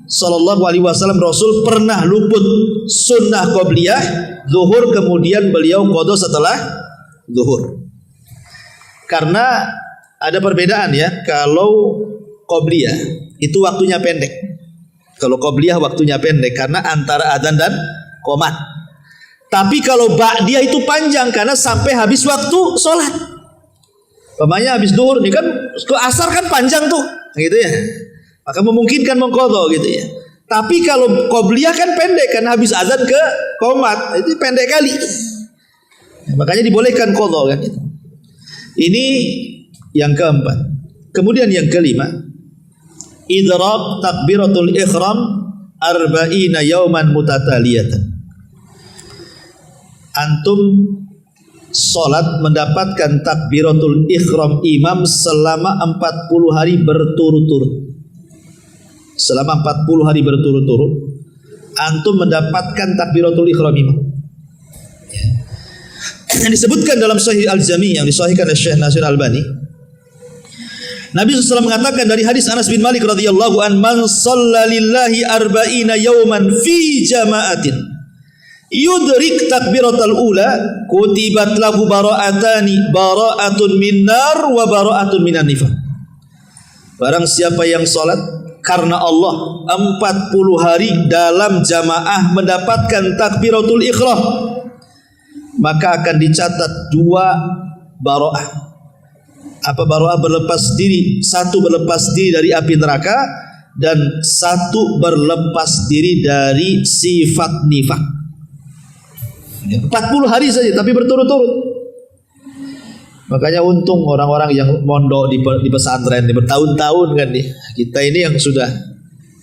Speaker 1: sallallahu alaihi wasallam, Rasul pernah luput sunnah qabliyah zuhur, kemudian beliau qadha setelah zuhur. Karena ada perbedaan ya, kalau qabliyah itu waktunya pendek. Kalau qobliyah waktunya pendek karena antara adzan dan qomat. Tapi kalau ba'diyah itu panjang karena sampai habis waktu sholat. Pemanya habis duhur nih kan ke asar kan panjang tuh, gitu ya. Maka memungkinkan mengqadha gitu ya. Tapi kalau qobliyah kan pendek kan habis adzan ke qomat, itu pendek kali. Makanya dibolehkan qadha kan itu. Ini yang keempat. Kemudian yang kelima, idrab takbiratul ihram arba'ina yauman mutataliyatan. Antum salat mendapatkan takbiratul ihram imam selama 40 hari berturut-turut. Selama 40 hari berturut-turut antum mendapatkan takbiratul ihram imam. Yang disebutkan dalam Sahih Al-Jami' yang disahihkan oleh Syekh Nasir Albani, Nabi SAW mengatakan dari hadis Anas bin Malik radhiyallahu an, man shalla lillahi arba'ina yawman fi jama'atin yudrik takbiratal ula kutibat lahu bara'atun min nar wa bara'atun minan nifaq. Barang siapa yang salat karena Allah 40 hari dalam jamaah mendapatkan takbiratul ihram, maka akan dicatat 2 bara'ah. Apa bara'ah? Berlepas diri. 1 berlepas diri dari api neraka, dan 1 berlepas diri dari sifat nifak. 40 hari saja tapi berturut-turut. Makanya untung orang-orang yang mondok di pesantren bertahun-tahun kan nih. Kita ini yang sudah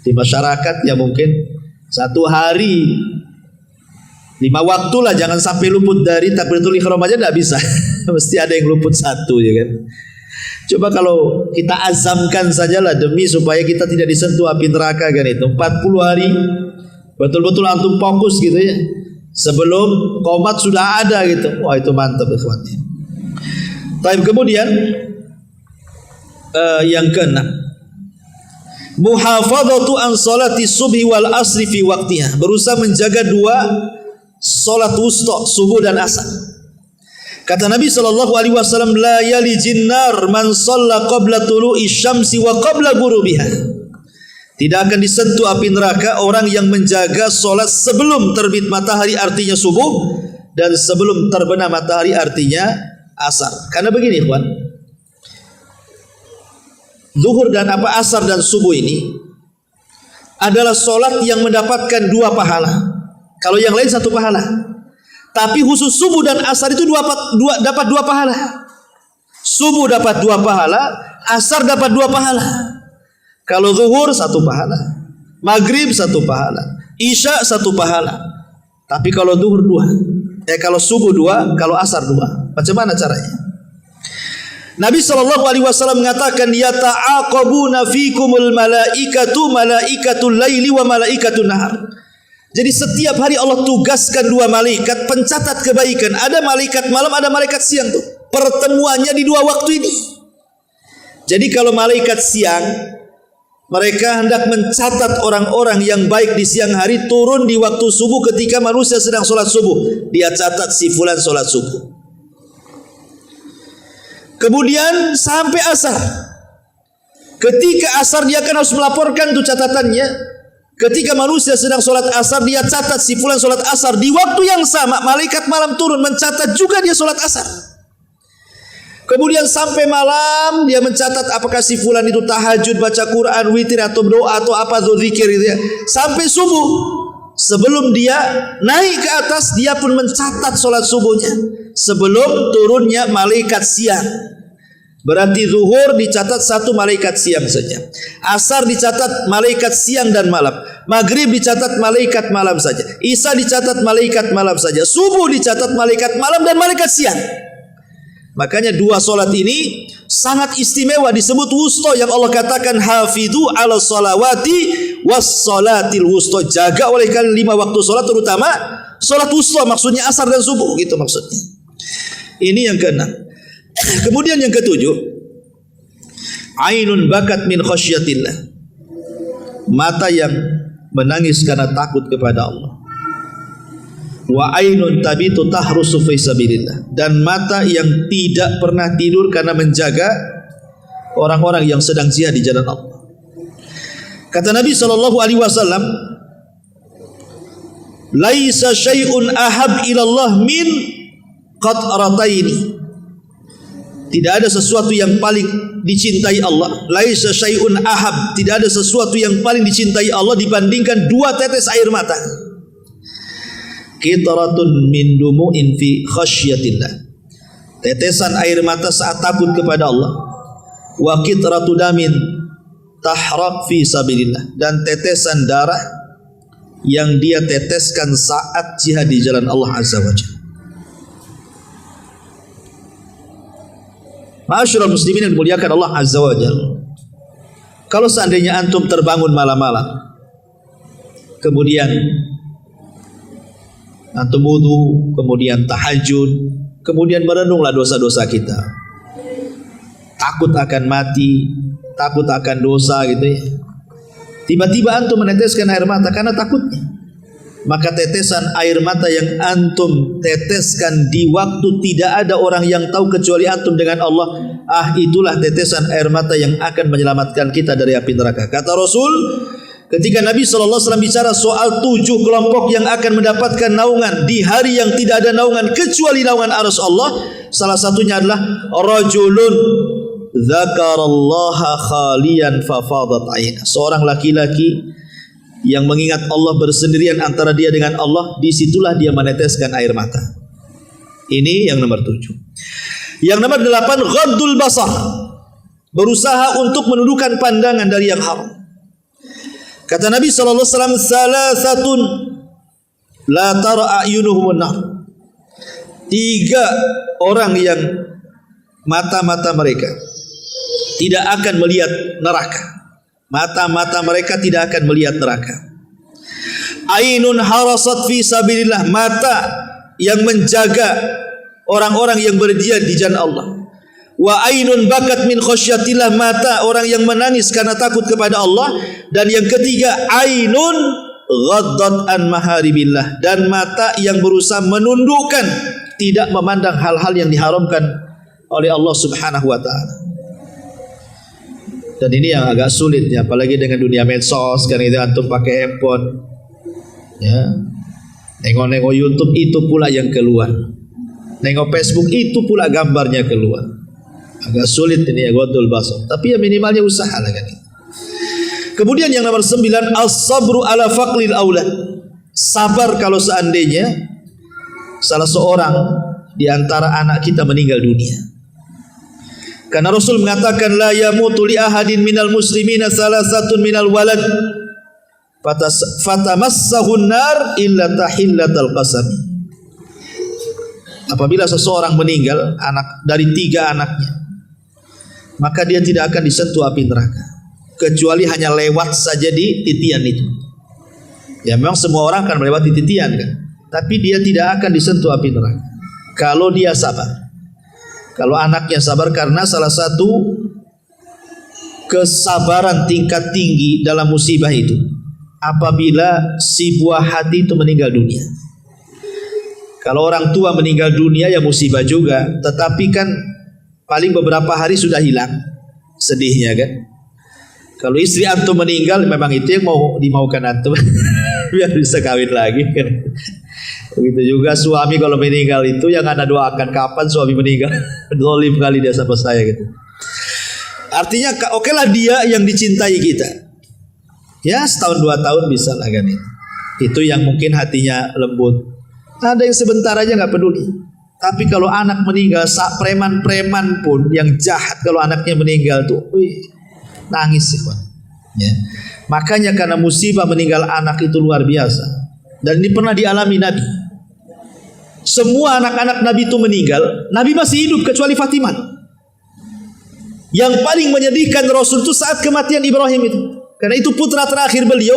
Speaker 1: di masyarakat ya mungkin 1 hari 5 waktu lah, jangan sampai luput dari takbiratul ihram aja enggak bisa. Mesti ada yang luput 1 ya kan. Coba kalau kita azamkan sajalah demi supaya kita tidak disentuh api neraka kan itu. 40 hari betul-betul antum fokus gitu ya. Sebelum qomat sudah ada gitu. Wah itu mantap ikhwan. Baik, kemudian yang ke-6, muhafadzatu an salati subhi wal asri fi waqtiha, berusaha menjaga 2 salat wusta, subuh dan asar. Kata Nabi sallallahu alaihi wasallam, la yalijin nar man shalla qabla tulu'i syamsi wa qabla ghurubiha. Tidak akan disentuh api neraka orang yang menjaga salat sebelum terbit matahari artinya subuh, dan sebelum terbenam matahari artinya asar. Karena begini ikhwan, zuhur dan asar dan subuh ini adalah salat yang mendapatkan 2 pahala. Kalau yang lain 1 pahala. Tapi khusus subuh dan asar itu dapat 2 pahala. Subuh dapat 2 pahala, asar dapat 2 pahala. Kalau zuhur 1 pahala, maghrib 1 pahala, isya 1 pahala. Tapi kalau zuhur 2, kalau subuh 2, kalau asar 2. Macam mana caranya? Nabi SAW mengatakan, yata'aqabuna fikumul malaikatul laili wa malaikatul nahar. Jadi setiap hari Allah tugaskan 2 malaikat pencatat kebaikan. Ada malaikat malam, ada malaikat siang tuh. Pertemuannya di 2 waktu ini. Jadi kalau malaikat siang Mereka hendak mencatat orang-orang yang baik di siang hari turun di waktu subuh ketika manusia sedang sholat subuh. Dia catat si fulan sholat subuh. Kemudian sampai asar. Ketika asar dia akan harus melaporkan tuh catatannya. Ketika manusia sedang sholat asar, dia catat si fulan sholat asar. Di waktu yang sama, malaikat malam turun mencatat juga dia sholat asar. Kemudian sampai malam, dia mencatat apakah si fulan itu tahajud, baca Quran, witir atau doa atau apa tuh zikir gitu ya. Sampai subuh, sebelum dia naik ke atas, dia pun mencatat sholat subuhnya. Sebelum turunnya malaikat siang. Berarti zuhur dicatat satu malaikat siang saja. Asar dicatat malaikat siang dan malam. Maghrib dicatat malaikat malam saja. Isya dicatat malaikat malam saja. Subuh dicatat malaikat malam dan malaikat siang. Makanya dua solat ini sangat istimewa, disebut wusto, yang Allah katakan hafidhu ala salawati was salatil wusto. Jaga oleh kalian 5 waktu solat, terutama solat wusto, maksudnya asar dan subuh gitu maksudnya. Ini yang keenam. Kemudian yang ketujuh, ainun bakat min khasyatillah, mata yang menangis karena takut kepada Allah. Wa ainun tabitu tahrusu fi sabilillah, dan mata yang tidak pernah tidur karena menjaga orang-orang yang sedang jihad di jalan Allah. Kata Nabi sallallahu alaihi wasallam, laisa syai'un ahab ilallah min qatrataini. Tidak ada sesuatu yang paling dicintai Allah. Laisa syai'un ahab, tidak ada sesuatu yang paling dicintai Allah dibandingkan 2 tetes air mata. Qitratun min dumu'in fi khasyatillah, tetesan air mata saat takut kepada Allah. Wa qitratu damin tahraq fi sabilillah, dan tetesan darah yang dia teteskan saat jihad di jalan Allah Azza wa Jalla. Ma'asyiral muslimin yang dimuliakan Allah Azza wa Jalla, kalau seandainya antum terbangun malam-malam, kemudian antum wudu, kemudian tahajud, kemudian merenunglah dosa-dosa kita, takut akan mati, takut akan dosa gitu ya. Tiba-tiba antum meneteskan air mata karena takutnya. Maka tetesan air mata yang antum teteskan di waktu tidak ada orang yang tahu kecuali antum dengan Allah, itulah tetesan air mata yang akan menyelamatkan kita dari api neraka. Kata Rasul, ketika Nabi SAW bicara soal 7 kelompok yang akan mendapatkan naungan di hari yang tidak ada naungan kecuali naungan arsy Allah, salah satunya adalah rajulun dzakarallaha khalian fafadat aina, seorang laki-laki yang mengingat Allah bersendirian antara dia dengan Allah, disitulah dia meneteskan air mata. Ini yang nomor 7. Yang nomor 8, ghaddul basar, berusaha untuk menundukkan pandangan dari yang haram. Kata Nabi sallallahu alaihi wasallam, salasatun la tara a'yunuhumun nar, 3 orang yang mata-mata mereka tidak akan melihat neraka. Mata-mata mereka tidak akan melihat neraka. Ainun harasat fi sabilillah, mata yang menjaga orang-orang yang berjihad di jalan Allah. Wa ainun bakat min khasyatillah, mata orang yang menangis karena takut kepada Allah. Dan yang ketiga, ainun ghaddat an maharibillah, dan mata yang berusaha menundukkan, tidak memandang hal-hal yang diharamkan oleh Allah Subhanahu wa taala. Dan ini yang agak sulit ya, apalagi dengan dunia medsos kan, itu antum pakai handphone ya, nengok-nengok YouTube itu pula yang keluar, nengok Facebook itu pula gambarnya keluar. Agak sulit ini ya, ghaddul basar. Tapi ya minimalnya usaha lah kan. Kemudian yang nomor 9, as-sabru ala faqlil aulad, sabar kalau seandainya salah seorang di antara anak kita meninggal dunia. Karena Rasul mengatakan, la yamutu li ahadin minal muslimina salasatun minal walad fatamassahun nar illa tahillatal qasam. Apabila seseorang meninggal anak dari 3 anaknya, maka dia tidak akan disentuh api neraka kecuali hanya lewat saja di titian itu. Ya memang semua orang akan melewati titian kan, tapi dia tidak akan disentuh api neraka kalau dia sabar. Kalau anaknya sabar, karena salah satu kesabaran tingkat tinggi dalam musibah itu apabila si buah hati itu meninggal dunia. Kalau orang tua meninggal dunia ya musibah juga, tetapi kan paling beberapa hari sudah hilang sedihnya kan. Kalau istri antum meninggal memang itu yang mau dimaukan antum biar bisa kawin lagi kan. Begitu juga suami kalau meninggal itu yang anda doakan kapan suami meninggal. Zalim kali dia sama saya gitu. Artinya oke lah dia yang dicintai kita. Ya setahun 2 tahun bisa lah kan itu. Itu yang mungkin hatinya lembut. Ada yang sebentar aja nggak peduli. Tapi kalau anak meninggal, preman-preman pun yang jahat kalau anaknya meninggal tuh, nangis sih Pak. Ya. Makanya karena musibah meninggal anak itu luar biasa. Dan ini pernah dialami Nabi. Semua anak-anak Nabi itu meninggal, Nabi masih hidup kecuali Fatimah. Yang paling menyedihkan Rasul itu saat kematian Ibrahim itu. Karena itu putra terakhir beliau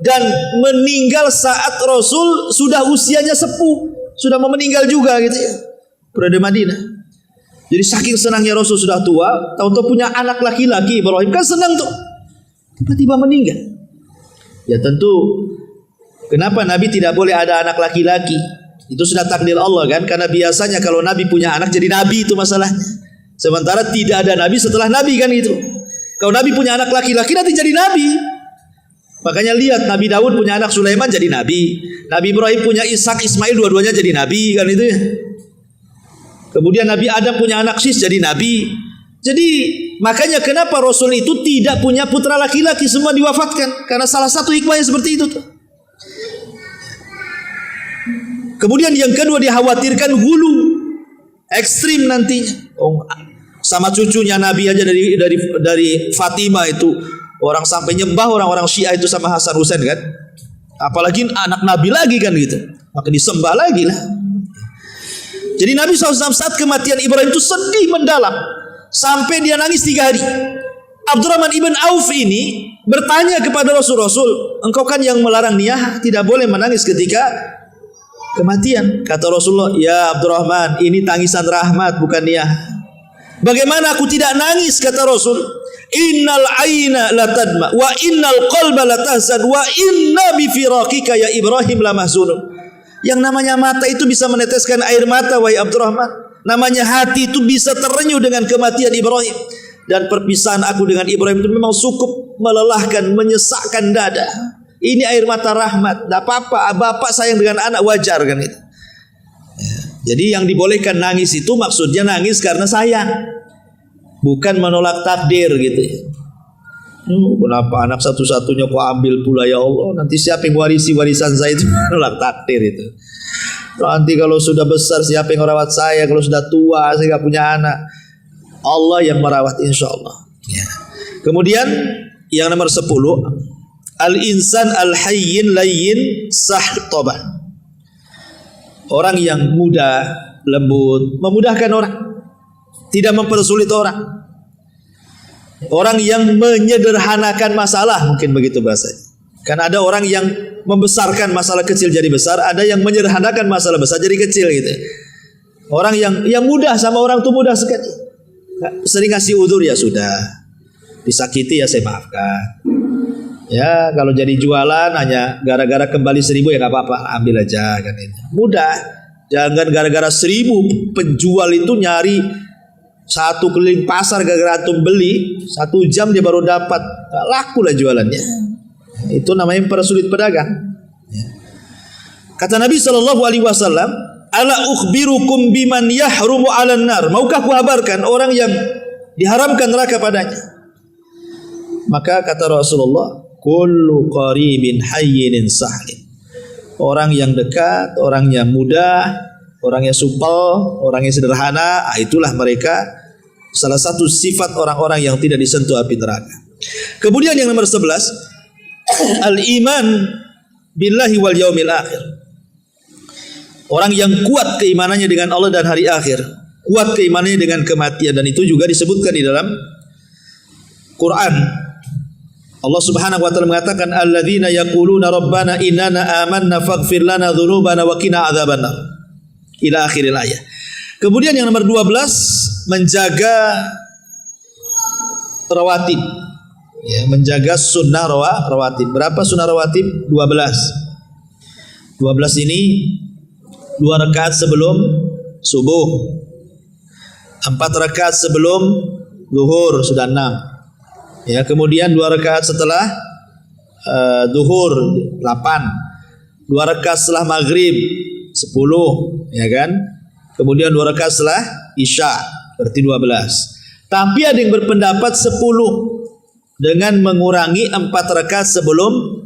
Speaker 1: dan meninggal saat Rasul sudah usianya sepuh, sudah mau meninggal juga gitu ya. Berada di Madinah. Jadi saking senangnya Rasul sudah tua, tahu-tahu punya anak laki-laki Ibrahim kan senang tuh. Tiba-tiba meninggal. Ya tentu kenapa Nabi tidak boleh ada anak laki-laki? Itu sudah takdir Allah kan? Karena biasanya kalau Nabi punya anak jadi Nabi itu masalahnya. Sementara tidak ada Nabi setelah Nabi kan itu. Kalau Nabi punya anak laki-laki nanti jadi Nabi. Makanya lihat Nabi Daud punya anak Sulaiman jadi Nabi. Nabi Ibrahim punya Ishak Ismail dua-duanya jadi Nabi kan itu ya. Kemudian Nabi Adam punya anak Sis jadi Nabi. Jadi makanya kenapa Rasul itu tidak punya putra laki-laki, semua diwafatkan. Karena salah satu hikmahnya seperti itu tuh. Kemudian yang kedua dikhawatirkan hulu ekstrim nantinya. Oh, sama cucunya Nabi aja dari Fatimah itu orang sampai nyembah orang-orang Syiah itu sama Hasan Husain kan. Apalagi anak Nabi lagi kan gitu. Maka disembah lagi lah. Jadi Nabi SAW saat kematian Ibrahim itu sedih mendalam sampai dia nangis 3 hari. Abdurrahman ibn Auf ini bertanya kepada Rasul, engkau kan yang melarang Niyah tidak boleh menangis ketika kematian. Kata Rasulullah, ya Abdurrahman, ini tangisan rahmat bukan Niyah. Bagaimana aku tidak nangis? Kata Rasul, innal aina la tadma wa innal qalba la tahzan wa inna bi firaqika ya Ibrahim la mahzunun. Yang namanya mata itu bisa meneteskan air mata wahai Abdurrahman. Namanya hati itu bisa terenyuh dengan kematian Ibrahim. Dan perpisahan aku dengan Ibrahim itu memang cukup melelahkan, menyesakkan dada. Ini air mata rahmat. Tidak apa-apa, bapak sayang dengan anak wajar kan itu. Ya. Jadi yang dibolehkan nangis itu maksudnya nangis karena sayang, bukan menolak takdir gitu ya. Kenapa anak satu-satunya kok ambil pula ya Allah? Nanti siapa yang warisi warisan saya itu? Menolak takdir itu. Nanti kalau sudah besar siapa yang merawat saya? Kalau sudah tua saya nggak punya anak. Allah yang merawat insya Allah. Ya. Kemudian yang nomor 10, al-insan al-hayyin layyin sahtabah. Orang yang mudah, lembut, memudahkan orang, tidak mempersulit orang. Orang yang menyederhanakan masalah, mungkin begitu bahasanya. Kan ada orang yang membesarkan masalah kecil jadi besar, ada yang menyederhanakan masalah besar jadi kecil gitu. Orang yang mudah sama orang itu mudah sekali. Sering ngasih udzur ya sudah. Disakiti ya saya maafkan. Ya kalau jadi jualan hanya gara-gara kembali 1.000 ya gak apa-apa, ambil aja kan itu. Mudah. Jangan gara-gara 1.000 penjual itu nyari 1 keliling pasar gara-gara antum beli 1 jam dia baru dapat, laku lah jualannya. Itu namanya mempersulit pedagang. Kata Nabi SAW, ala ukhbirukum biman yahrumu 'alan nar. Maukah aku kabarkan orang yang diharamkan neraka padanya? Maka kata Rasulullah, kullu qaribin hayyinin sahlin. Orang yang dekat, orang yang mudah, orang yang supel, orang yang sederhana, itulah mereka salah satu sifat orang-orang yang tidak disentuh api neraka. Kemudian yang nomor 11, al-iman billahi wal yaumil akhir. Orang yang kuat keimanannya dengan Allah dan hari akhir, kuat keimanannya dengan kematian, dan itu juga disebutkan di dalam Quran. Allah Subhanahu wa taala mengatakan alladzina yaquluna rabbana innana amanna faghfir lana dzunubana wa qina adzabannar. Ila akhiril ayat. Kemudian yang nomor 12, menjaga rawatib. Ya, menjaga sunnah rawatib. Berapa sunnah rawatib? 12. 12 ini 2 rakaat sebelum subuh, 4 rakaat sebelum zuhur, sudah 6. Ya, kemudian 2 rakaat setelah zuhur, 8. 2 rakaat setelah maghrib, 10, ya kan? Kemudian 2 rakaat setelah isya, berarti 12. Tapi ada yang berpendapat 10 dengan mengurangi 4 rakaat sebelum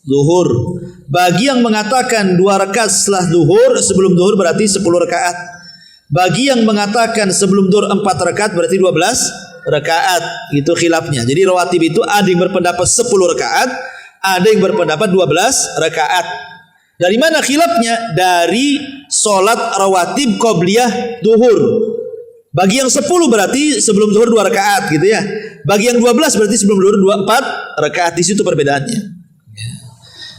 Speaker 1: zuhur. Bagi yang mengatakan 2 rakaat setelah zuhur, sebelum zuhur berarti 10 rakaat. Bagi yang mengatakan sebelum zuhur 4 rakaat berarti 12 rakaat. Itu khilafnya. Jadi rawatib itu ada yang berpendapat 10 rakaat, ada yang berpendapat 12 rakaat. Dari mana khilafnya? Dari solat rawatib qobliyah zuhur. Bagi yang 10 berarti sebelum zuhur 2 rakaat gitu ya. Bagi yang 12 berarti sebelum zuhur 4 rakaat. Di situ perbedaannya.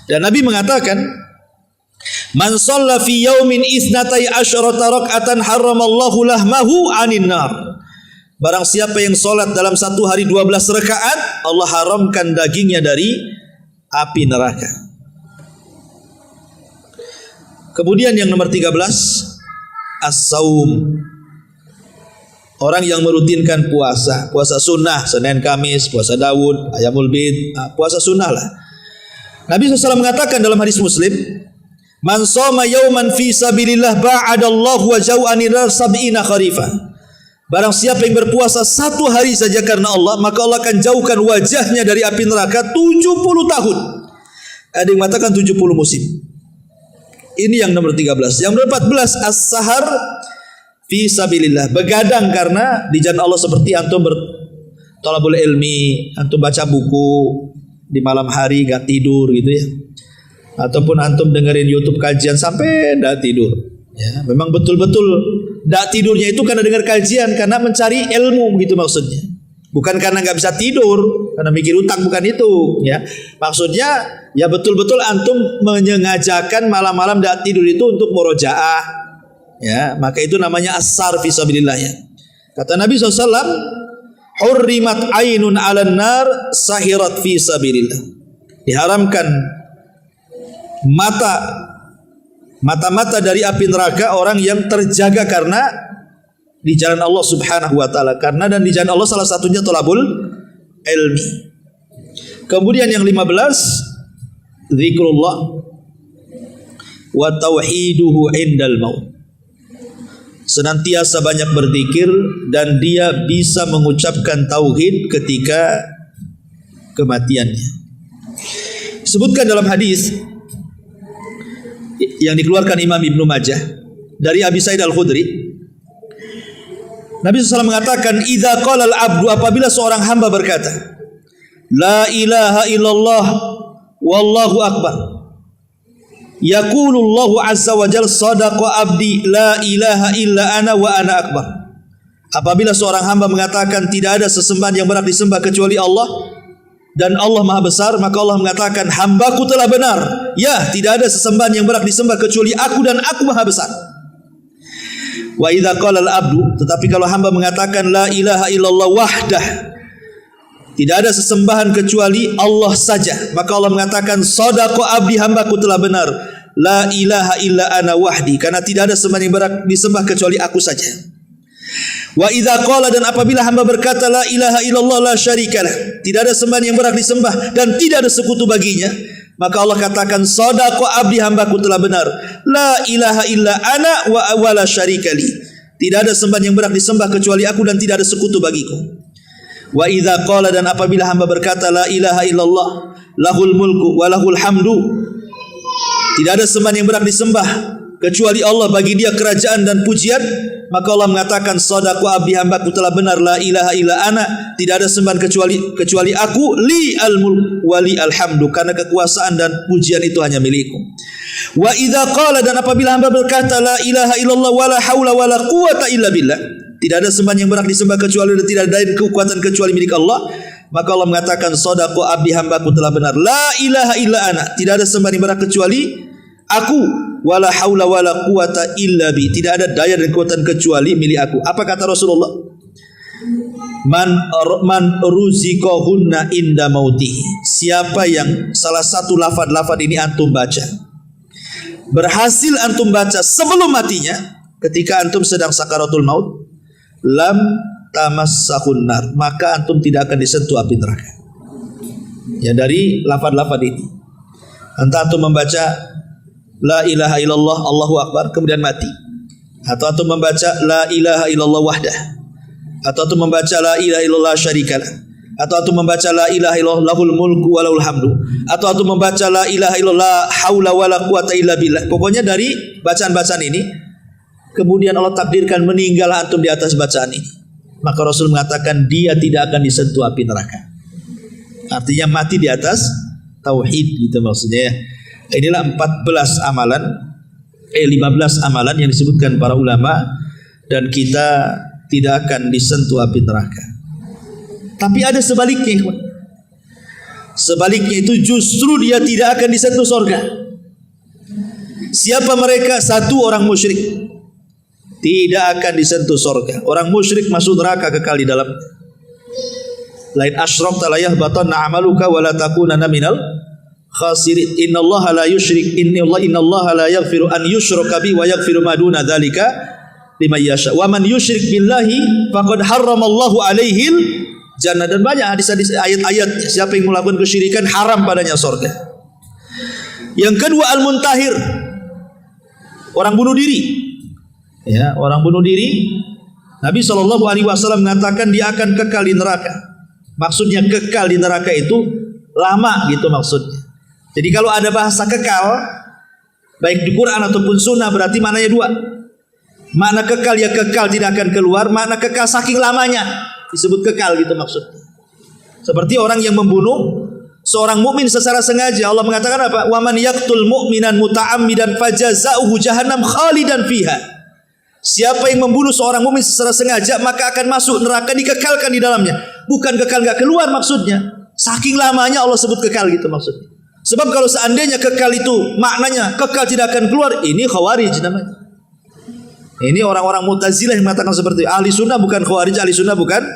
Speaker 1: Dan Nabi mengatakan, "Man shalla fi yaumin isnatai asyrata rak'atan haramallahu lahmahu 'anin nar." Barang siapa yang salat dalam satu hari 12 rakaat, Allah haramkan dagingnya dari api neraka. Kemudian yang nomor 13, as-saum. Orang yang merutinkan puasa, puasa sunnah, Senin Kamis, puasa Daud, Ayamul Bid, puasa sunnah lah. Nabi SAW mengatakan dalam hadis Muslim, "Man shoma yauman fi sabilillah ba'adallahu wajahu anir sab'ina kharifa." Barang siapa yang berpuasa satu hari saja karena Allah, maka Allah akan jauhkan wajahnya dari api neraka 70 tahun. Ada yang mengatakan 70 musim. Ini yang nomor 13. Yang nomor 14, as-sahar fi sabilillah. Begadang karena di jalan Allah, seperti antum berthalabul ilmi, antum baca buku di malam hari gak tidur gitu ya, ataupun antum dengerin YouTube kajian sampai gak tidur ya. Memang betul-betul gak tidurnya itu karena dengar kajian, karena mencari ilmu gitu maksudnya, bukan karena gak bisa tidur karena mikir utang, bukan itu ya. Maksudnya ya betul-betul antum menyengajakan malam-malam gak tidur itu untuk murojaah ya, maka itu namanya as-sar fi sabilillah ya. Kata Nabi SAW, "Hurrimat ainun 'alan nar sahirat fi sabilillah." Diharamkan mata-mata dari api neraka orang yang terjaga karena di jalan Allah Subhanahu wa taala. Karena dan di jalan Allah salah satunya thalabul ilmi. Kemudian yang 15, zikrullah wa tauhiduhu indal maut. Senantiasa banyak berzikir dan dia bisa mengucapkan tauhid ketika kematiannya. Disebutkan dalam hadis yang dikeluarkan Imam Ibnu Majah dari Abi Sa'id Al-Khudri, Nabi SAW mengatakan, "Idza qala al-'abdu," apabila seorang hamba berkata, "La ilaha illallah wallahu akbar." Yaqulullahu azza wa jalla, "Sadaqa abdi la ilaha illa ana wa ana akbar." Apabila seorang hamba mengatakan tidak ada sesembahan yang berhak disembah kecuali Allah dan Allah Maha Besar, maka Allah mengatakan, "Hambaku telah benar. Ya, tidak ada sesembahan yang berhak disembah kecuali aku dan aku Maha Besar." Wa idza qala al-abdu, tetapi kalau hamba mengatakan la ilaha illallah wahdah, tidak ada sesembahan kecuali Allah saja, maka Allah mengatakan, "Shadaqa abdi, hambaku telah benar. La ilaha illa ana wahdi," karena tidak ada sembahan yang berhak disembah kecuali aku saja. Wa idza qala, dan apabila hamba berkata la ilaha illallah la syarikalah, tidak ada sembahan yang berhak disembah dan tidak ada sekutu baginya, maka Allah katakan, "Shadaqa abdi, hambaku telah benar. La ilaha illa ana wa la syarikali." Tidak ada sembahan yang berhak disembah kecuali aku dan tidak ada sekutu bagiku. Wa idza qala, dan apabila hamba berkata la ilaha illallah lahul mulku wa lahul hamdu, tidak ada sembahan yang berhak disembah kecuali Allah, bagi dia kerajaan dan pujian, maka Allah mengatakan, "Shadaqa abdi, hambaku telah benar. La ilaha illa ana, tidak ada sembahan kecuali aku. Li al mulk wa li al hamdu, karena kekuasaan dan pujian itu hanya milikku." Wa idza qala, dan apabila hamba berkata la ilaha illallah wa la haula wa la quwata illa billah, tidak ada sembahan yang berhak disembah kecuali dan tidak ada kekuatan kecuali milik Allah, maka Allah mengatakan, "Shadaqa abdi, hambaku telah benar. La ilaha illa ana, tidak ada sembahan yang berhak kecuali aku. Wala haula wala quwata illa bi, tidak ada daya dan kekuatan kecuali milik aku." Apa kata Rasulullah? Man ruzikohunna inda mautih. Siapa yang salah satu lafaz-lafaz ini antum baca, berhasil antum baca sebelum matinya, ketika antum sedang sakaratul maut, lam tamassahun nar, maka antum tidak akan disentuh api neraka. Ya, dari lafaz-lafaz ini. Entah antum membaca la ilaha illallah Allahu akbar kemudian mati, atau antum membaca la ilaha illallah wahdah, atau antum membaca la ilaha illallah syarikalah, atau antum membaca la ilaha illallah lahul mulku wa lahul hamdu, atau antum membaca la ilaha illallah haula wala quwata illa billah. Pokoknya dari bacaan-bacaan ini kemudian Allah takdirkan meninggal antum di atas bacaan ini, maka Rasul mengatakan dia tidak akan disentuh api neraka. Artinya mati di atas tauhid gitu maksudnya. Inilah 15 amalan yang disebutkan para ulama, dan kita tidak akan disentuh api neraka. Tapi ada sebaliknya. Sebaliknya itu justru dia tidak akan disentuh surga. Siapa mereka? Satu, orang musyrik tidak akan disentuh surga. Orang musyrik masuk neraka kekal di dalam. Lain asyrakta la yahbatanna amaluka wa la takunanna minal khasirin. Innallaha la yusyrik innallaha la yaghfiru an yushraka bi wa yaghfiru ma duna dzalika liman yasha. Wa man yusyrik billahi faqad harramallahu alaihil jannah. Dan banyak hadis-hadis ayat-ayat, siapa yang melakukan kesyirikan haram padanya surga. Yang kedua, al-muntahir, orang bunuh diri. Ya, orang bunuh diri, Nabi SAW mengatakan dia akan kekal di neraka. Maksudnya kekal di neraka itu lama gitu maksudnya. Jadi kalau ada bahasa kekal baik di Quran ataupun sunnah, berarti maknanya dua. Makna kekal ya kekal tidak akan keluar, makna kekal saking lamanya disebut kekal gitu maksudnya. Seperti orang yang membunuh seorang mukmin secara sengaja, Allah mengatakan apa? Wa man yaqtul mu'minan muta'ammidan fajazaohu jahannam khalidan fiha. Siapa yang membunuh seorang mukmin secara sengaja maka akan masuk neraka, dikekalkan di dalamnya. Bukan kekal gak keluar maksudnya. Saking lamanya Allah sebut kekal gitu maksudnya. Sebab kalau seandainya kekal itu maknanya kekal tidak akan keluar, ini khawarij namanya. Ini orang-orang Mu'tazilah yang mengatakan seperti itu. Ahli sunnah bukan khawarij, ahli sunnah bukan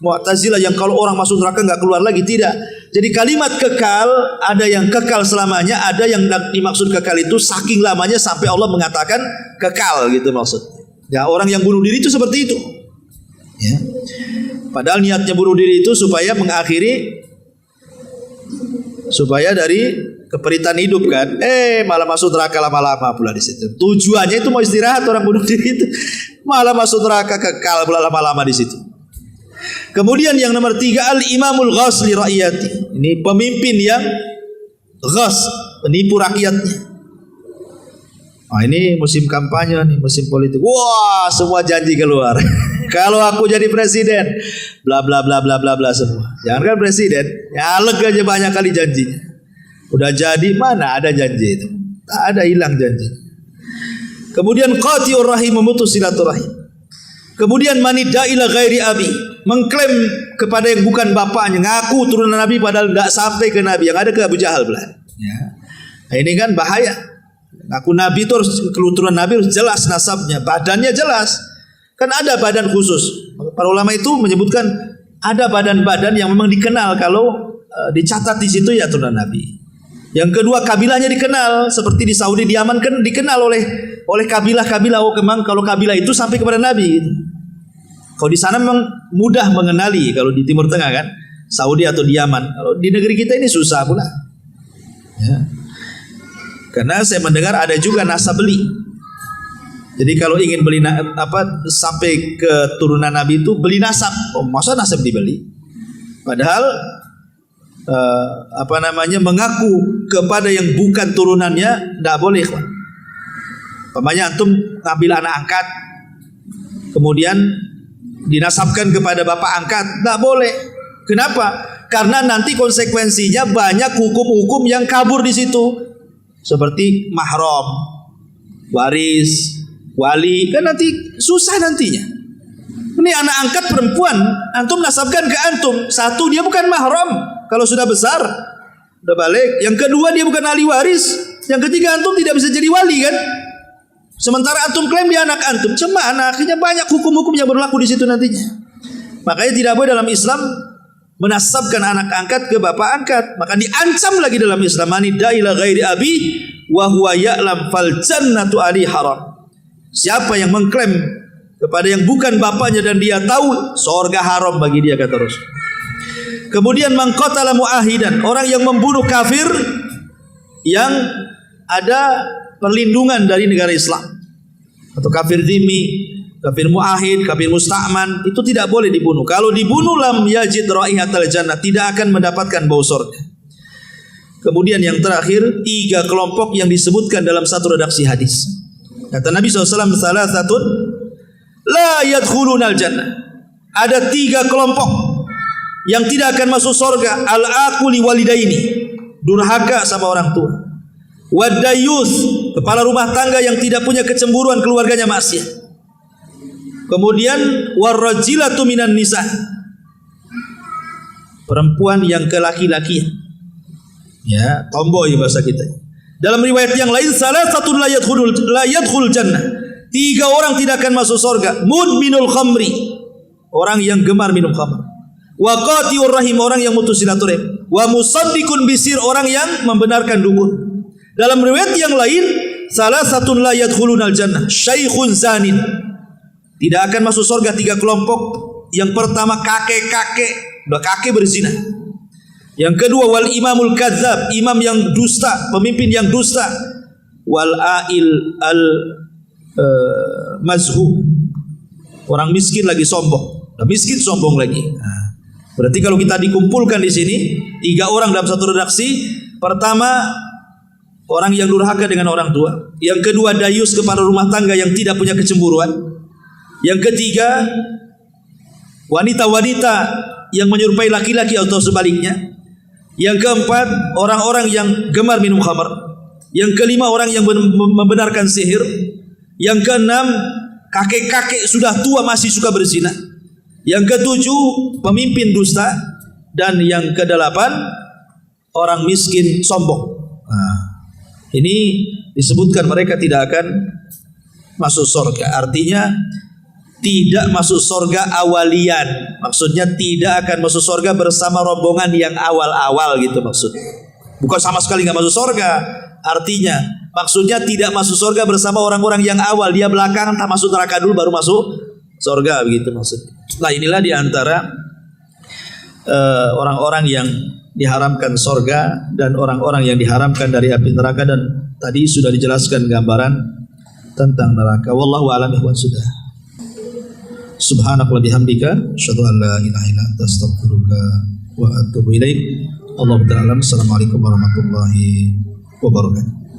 Speaker 1: Mu'tazilah yang kalau orang masuk neraka gak keluar lagi, tidak. Jadi kalimat kekal ada yang kekal selamanya, ada yang dimaksud kekal itu saking lamanya sampai Allah mengatakan kekal gitu maksudnya. Ya, orang yang bunuh diri itu seperti itu. Ya. Padahal niatnya bunuh diri itu supaya mengakhiri, supaya dari keperitan hidup kan. Malah masuk neraka lama-lama pula di situ. Tujuannya itu mau istirahat, orang bunuh diri itu malah masuk neraka kekal pula lama-lama di situ. Kemudian yang nomor 3, al-imamul ghas li ra'iyati. Ini pemimpin yang ghas, penipu rakyatnya. Ini musim kampanye nih, musim politik. Wah, semua janji keluar. Kalau aku jadi presiden, bla bla bla bla bla bla semua. Jangankan presiden, nyalek aja banyak kali janjinya. Udah jadi, mana ada janji itu? Tak ada, hilang janji. Kemudian qati'ur rahim, memutus silaturahim. Kemudian manidda ila ghairi abi, mengklaim kepada yang bukan bapaknya, ngaku turunan Nabi padahal tidak sampai ke Nabi, yang ada ke Abu Jahal pula. Ya. Nah, ini kan bahaya. Ngaku Nabi itu harus keturunan Nabi, harus jelas nasabnya, badannya jelas. Kan ada badan khusus. Para ulama itu menyebutkan ada badan-badan yang memang dikenal kalau dicatat di situ ya turunan Nabi. Yang kedua, kabilahnya dikenal, seperti di Saudi, di Yaman kan dikenal oleh kabilah-kabilah. Oh, memang kalau kabilah itu sampai kepada Nabi. Gitu. Kalau di sana memang mudah mengenali, kalau di Timur Tengah kan, Saudi atau di Yaman. Kalau di negeri kita ini susah pula. Ya. Karena saya mendengar ada juga nasab beli. Jadi kalau ingin beli sampai ke turunan Nabi itu beli nasab. Oh, masa nasab dibeli? Padahal mengaku kepada yang bukan turunannya tidak boleh. Pokoknya antum ngambil anak angkat, kemudian dinasabkan kepada bapak angkat, tidak boleh. Kenapa? Karena nanti konsekuensinya banyak hukum-hukum yang kabur di situ, seperti mahram, waris, wali, kan nanti susah nantinya. Ini anak angkat perempuan, antum nasabkan ke antum. Satu, dia bukan mahram kalau sudah besar, udah balik. Yang kedua, dia bukan ahli waris. Yang ketiga, antum tidak bisa jadi wali kan. Sementara antum klaim dia anak antum, cuma akhirnya banyak hukum-hukum yang berlaku di situ nantinya. Makanya tidak boleh dalam Islam menasabkan anak angkat ke bapak angkat. Maka diancam lagi dalam Islam, manidda ila ghairi abi wa huwa ya'lam fal jannatu ali haram. Siapa yang mengklaim kepada yang bukan bapaknya dan dia tahu, surga haram bagi dia, kata Rasul. Kemudian man qatala muahidan, orang yang membunuh kafir yang ada perlindungan dari negara Islam, atau kafir dhimmi, kafir muahid, kafir musta'man, itu tidak boleh dibunuh. Kalau dibunuh lam yajid raihatal jannah, tidak akan mendapatkan bau surga. Kemudian yang terakhir, 3 kelompok yang disebutkan dalam satu redaksi hadis. Kata Nabi SAW, salah satu la yadkhulunal jannah. Ada 3 kelompok yang tidak akan masuk surga. Al-aquli walidaini, durhaka sama orang tua. Wadayus, kepala rumah tangga yang tidak punya kecemburuan keluarganya maksiat. Kemudian warrajilatu minan nisa, perempuan yang kelaki-lakian, ya, tomboy bahasa kita. Dalam riwayat yang lain, salah satu la yadkhul jannah, 3 orang tidak akan masuk surga. Mudminul khamri, orang yang gemar minum khamr. Wa qati'ur rahim, orang yang mutus silaturahim. Wa musaddiqun bisir, orang yang membenarkan dukun. Dalam riwayat yang lain, salah satu la yadkhulunal jannah, syaikhun zanin, tidak akan masuk surga 3 kelompok. Yang pertama kakek-kakek, udah kakek berzina. Yang kedua wal imamul kadzab, imam yang dusta, pemimpin yang dusta. Wal ail al mazhub, orang miskin lagi sombong. Nah, miskin sombong lagi. Nah, berarti kalau kita dikumpulkan di sini 3 orang dalam satu redaksi. Pertama, orang yang durhaka dengan orang tua. Yang kedua, dayus, kepala rumah tangga yang tidak punya kecemburuan. Yang ketiga, wanita-wanita yang menyerupai laki-laki atau sebaliknya. Yang keempat, orang-orang yang gemar minum khamar. Yang kelima, orang yang membenarkan sihir. Yang keenam, kakek-kakek sudah tua masih suka berzina. Yang ketujuh, pemimpin dusta. Dan yang kedelapan, orang miskin sombong. Nah, ini disebutkan mereka tidak akan masuk surga. Artinya tidak masuk surga awalian, maksudnya tidak akan masuk surga bersama rombongan yang awal-awal gitu maksudnya. Bukan sama sekali nggak masuk surga, artinya maksudnya tidak masuk surga bersama orang-orang yang awal, dia belakangan tak masuk neraka dulu baru masuk surga begitu maksudnya. Nah, inilah diantara orang-orang yang diharamkan surga dan orang-orang yang diharamkan dari api neraka, dan tadi sudah dijelaskan gambaran tentang neraka. Wallahu a'lam bishawab. Subhanakallahumma bihamdika asyhadu an la ilaha illa anta astaghfiruka wa atubu ilaik. Allahu ta'ala. Assalamualaikum warahmatullahi wabarakatuh.